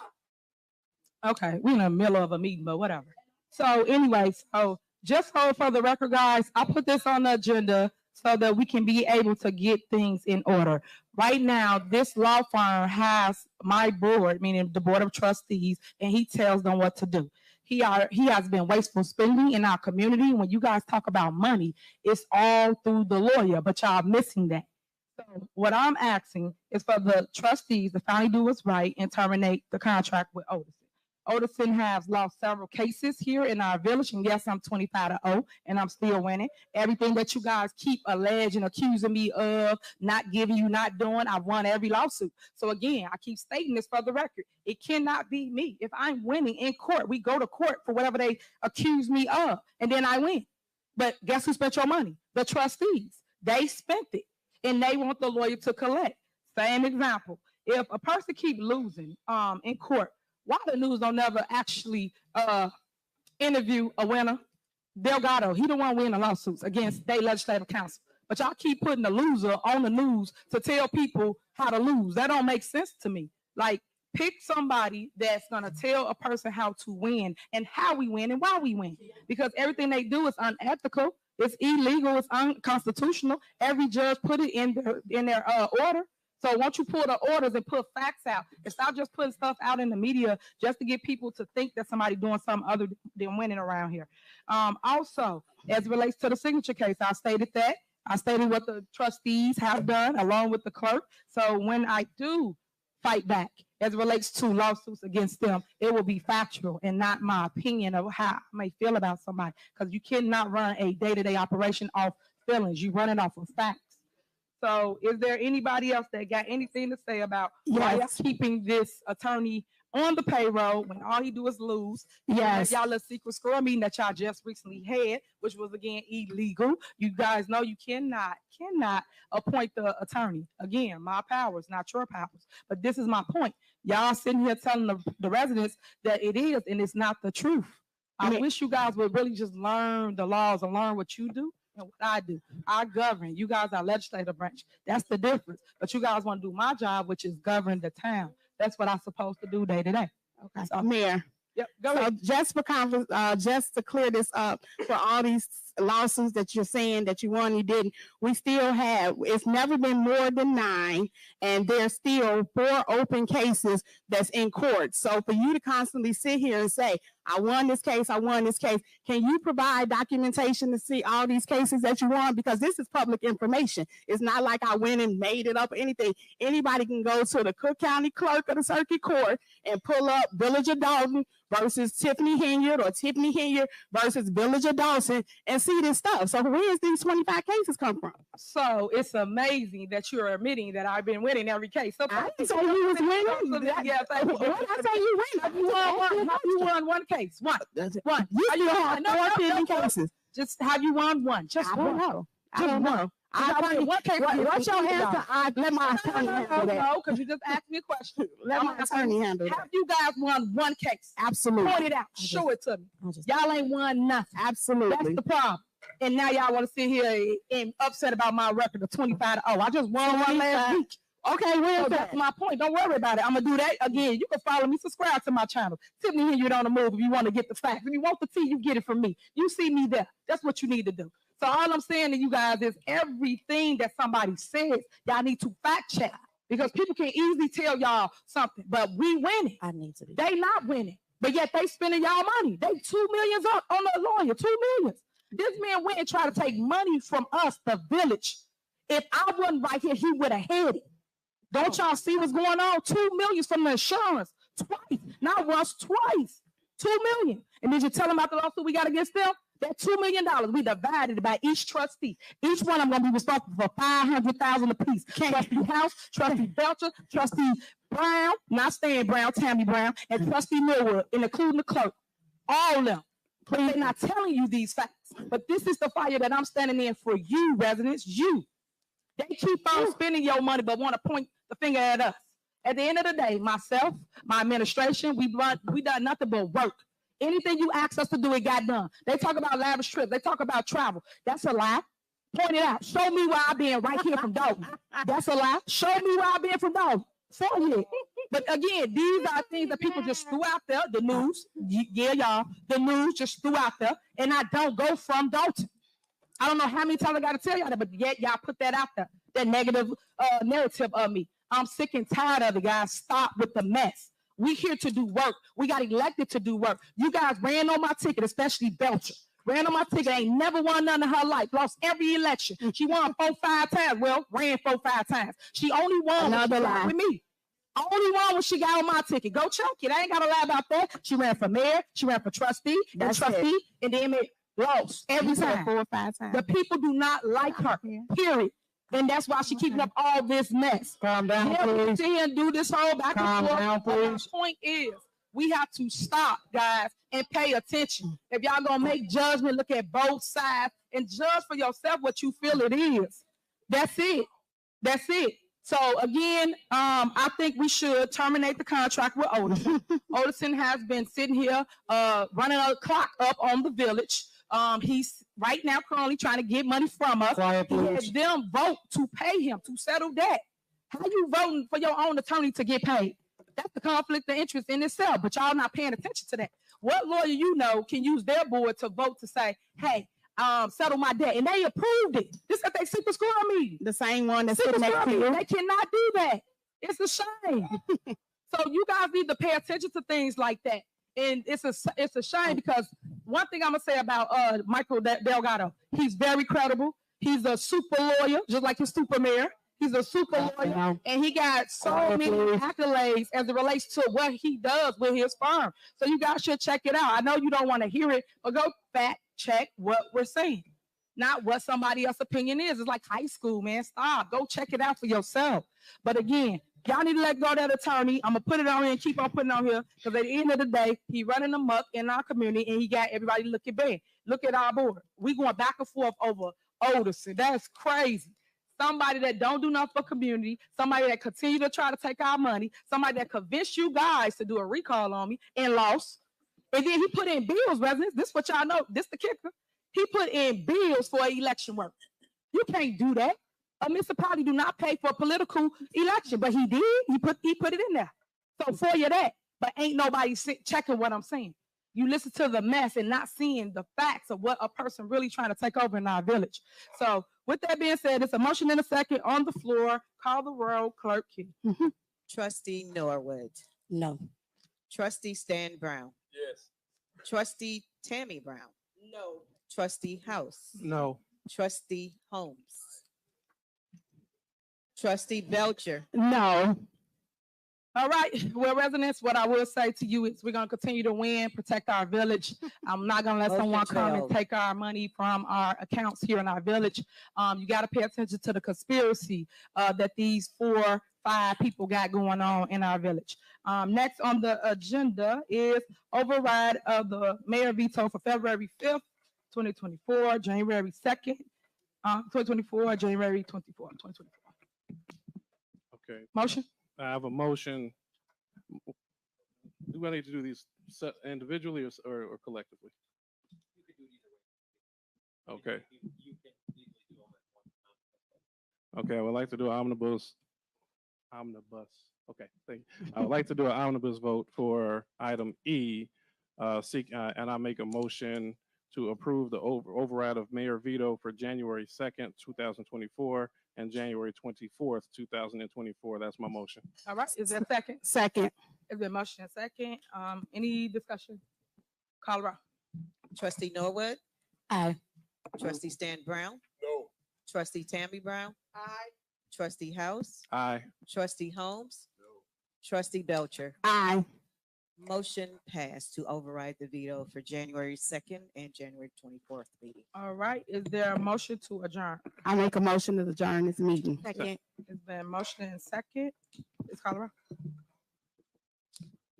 Okay, we're in the middle of a meeting, but whatever. So anyway, so just hold for the record, guys. I put this on the agenda so that we can be able to get things in order. Right now, this law firm has my board, meaning the Board of Trustees, and he tells them what to do. He has been wasteful spending in our community. When you guys talk about money, it's all through the lawyer, but y'all missing that. So what I'm asking is for the trustees to finally do what's right and terminate the contract with Odison. Odison has lost several cases here in our village, and yes, I'm 25-0, and I'm still winning. Everything that you guys keep alleging, accusing me of, not giving you, not doing, I've won every lawsuit. So again, I keep stating this for the record. It cannot be me. If I'm winning in court, we go to court for whatever they accuse me of, and then I win. But guess who spent your money? The trustees. They spent it, and they want the lawyer to collect. Same example. If a person keep losing in court, why the news don't never actually interview a winner? Delgado, he the one winning lawsuits against state legislative council. but y'all keep putting the loser on the news to tell people how to lose. That don't make sense to me. Like, pick somebody that's gonna tell a person how to win and how we win and why we win. Because everything they do is unethical, it's illegal, it's unconstitutional. Every judge put it in their order. So once you pull the orders and put facts out, and stop just putting stuff out in the media just to get people to think that somebody doing something other than winning around here. Also, as it relates to the signature case, I stated that. I stated what the trustees have done along with the clerk. So when I do fight back as it relates to lawsuits against them, it will be factual and not my opinion of how I may feel about somebody. Because you cannot run a day-to-day operation off feelings. You run it off of facts. So is there anybody else that got anything to say about why y'all keeping this attorney on the payroll when all he do is lose?
Yes.
Y'all little secret score meeting that y'all just recently had, which was again illegal. You guys know you cannot appoint the attorney. Again, my powers, not your powers. But this is my point. Y'all sitting here telling the residents that it is, and it's not the truth. I wish you guys would really just learn the laws and learn what you do and what I do. I govern. You guys are legislative branch. That's the difference. But you guys want to do my job, which is govern the town. That's what I'm supposed to do day to day.
Okay. So, Mayor.
Yep. Go ahead.
Just for just to clear this up, for all these lawsuits that you're saying that you won, you didn't, we still have, it's never been more than 9, and there's still 4 open cases that's in court. So for you to constantly sit here and say, I won this case, I won this case, can you provide documentation to see all these cases that you won? Because this is public information. It's not like I went and made it up or anything. Anybody can go to the Cook County Clerk of the Circuit Court and pull up Village of Dolton versus Tiffany Henyard, or Tiffany Henyard versus Village of Dolton, and see this stuff. So where is these 25 cases come from?
So it's amazing that you're admitting that I've been winning every case. So
I didn't say you was winning.
Yeah, thank you.
What I say you win?
You won one case. One.
You still have 4 pending cases.
Just have you won one? Just
I
one.
don't know.
Just
I don't
one.
know.
What case?
What's your answer? Let my attorney handle that.
No, because you just asked me a question.
Let my attorney handle that.
Have you guys won one case?
Absolutely.
Point it out. Show it to me. Y'all ain't won nothing.
Absolutely.
That's the problem. And now y'all want to sit here and upset about my record of 25-0. I just won one last week. Okay, well, that's my point. Don't worry about it. I'm gonna do that again. You can follow me, subscribe to my channel. Tiffany Henyard on the move if you want to get the facts. If you want the tea, you get it from me. You see me there. That's what you need to do. So all I'm saying to you guys is everything that somebody says, y'all need to fact check, because people can easily tell y'all something, but we winning.
I need to be.
They not winning, but yet they spending y'all money. They $2 million on a lawyer, $2 million. This man went and tried to take money from us, the village. If I wasn't right here, he would have had it. Don't y'all see what's going on? $2 million from the insurance, twice, not once, twice, $2 million. And did you tell them about the lawsuit we got against them? That $2 million, we divided it by each trustee. Each one of them gonna be responsible for $500,000 apiece. Trustee House, Trustee Belcher, Trustee Brown, not Stan Brown, Tammy Brown, and Trustee Millwood, and including the clerk. All of them. But they're not telling you these facts. But this is the fire that I'm standing in for you, residents, you. They keep on spending your money, but want to point the finger at us. At the end of the day, myself, my administration, we done nothing but work. Anything you ask us to do, it got done. They talk about lavish trips. They talk about travel. That's a lie. Point it out. Show me where I've been right here from Dolton. That's a lie. Show me where I've been from Dolton. For you. But again, these are things that people just threw out there. The news, yeah, y'all. The news just threw out there. And I don't go from Dolton. I don't know how many times I got to tell y'all that, but yet y'all put that out there. That negative narrative of me. I'm sick and tired of it, guys. Stop with the mess. We here to do work. We got elected to do work. You guys ran on my ticket, especially Belcher. Ran on my ticket, ain't never won none in her life. Lost every election. She won 4-5 times. Well, ran 4-5 times. She only won with me. Only won when she got on my ticket. Go check it. I ain't got to lie about that. She ran for mayor. She ran for trustee. And trustee. And then it lost every time.
4 or 5 times.
The people do not like her. Period. And that's why she keeping up all this mess.
Calm down, please.
Sit here and do this whole back and forth.
Down, please.
The point is, we have to stop, guys, and pay attention. If y'all gonna make judgment, look at both sides and judge for yourself what you feel it is. That's it. That's it. So again, I think we should terminate the contract with Odison. Odison has been sitting here running a clock up on the village. He's right now currently trying to get money from us.
Quiet,
He had
please.
them vote to pay him to settle debt. How you voting for your own attorney to get paid? That's the conflict of interest in itself, but y'all not paying attention to that. What lawyer you know can use their board to vote to say, hey, settle my debt, and they approved it. This at their super score meeting.
The same one that's
Super
sitting next
score
to
meeting.
you.
They cannot do that. It's a shame. So you guys need to pay attention to things like that. And it's a shame because one thing I'm gonna say about Michael Delgado, he's very credible. He's a super lawyer, just like his super mayor. He's a super lawyer, and he got so many accolades as it relates to what he does with his firm. So you guys should check it out. I know you don't want to hear it, but go fact check what we're saying, not what somebody else's opinion is. It's like high school, man. Stop. Go check it out for yourself. But again, y'all need to let go of that attorney. I'm gonna put it on here and keep on putting it on here because at the end of the day, he running amok in our community and he got everybody looking bad. Look at our board. We going back and forth over Oderson. That's crazy. Somebody that don't do nothing for community, somebody that continue to try to take our money, somebody that convinced you guys to do a recall on me and lost. And then he put in bills, residents. This is what y'all know. This the kicker. He put in bills for election work. You can't do that. A municipality do not pay for a political election, but he did. He put it in there. So for you that, but ain't nobody checking what I'm saying. You listen to the mess and not seeing the facts of what a person really trying to take over in our village. So with that being said, it's a motion in a second on the floor. Call the roll, Clerk Key.
Trustee Norwood.
No.
Trustee Stan Brown.
Yes.
Trustee Tammy Brown.
No.
Trustee House.
No.
Trustee Holmes. Trustee Belcher.
No.
All right, well, residents, what I will say to you is we're going to continue to win, protect our village. I'm not going to let
Motion
someone come and
failed.
take our money from our accounts here in our village. You got to pay attention to the conspiracy that these 4-5 people got going on in our village. Next on the agenda is override of the mayor veto for February 5th, 2024, January 2nd, 2024, January 24th, 2024.
Okay.
Motion?
I have a motion. Do I need to do these individually or collectively? Okay. Okay, I would like to do an omnibus. Okay, thank you. I would like to do an omnibus vote for item E, and I make a motion to approve the override of mayor veto for January 2nd, 2024 and January 24th, 2024. That's my motion.
All right, is there a second?
Second.
Is there a motion and second? Any discussion? Call roll.
Trustee Norwood.
Aye.
Trustee Stan Brown.
No.
Trustee Tammy Brown.
Aye.
Trustee House.
Aye.
Trustee Holmes. No. Trustee Belcher.
Aye.
Motion passed to override the veto for January 2nd and January 24th meeting.
All right, is there a motion to adjourn?
I make a motion to adjourn this meeting.
Second.
Is there a motion and second? Ms. Colorado?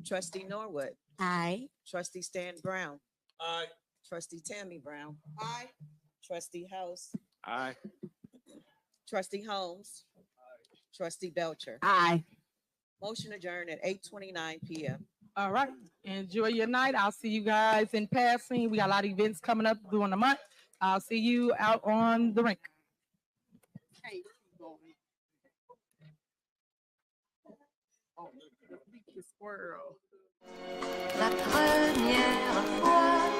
Trustee Norwood.
Aye.
Trustee Stan Brown.
Aye.
Trustee Tammy Brown. Aye. Trustee House.
Aye.
Trustee Holmes. Trustee Belcher.
Aye.
Motion adjourned at 8:29 p.m.
All right, enjoy your night. I'll see you guys in passing. We got a lot of events coming up during the month. I'll see you out on the rink.
La première fois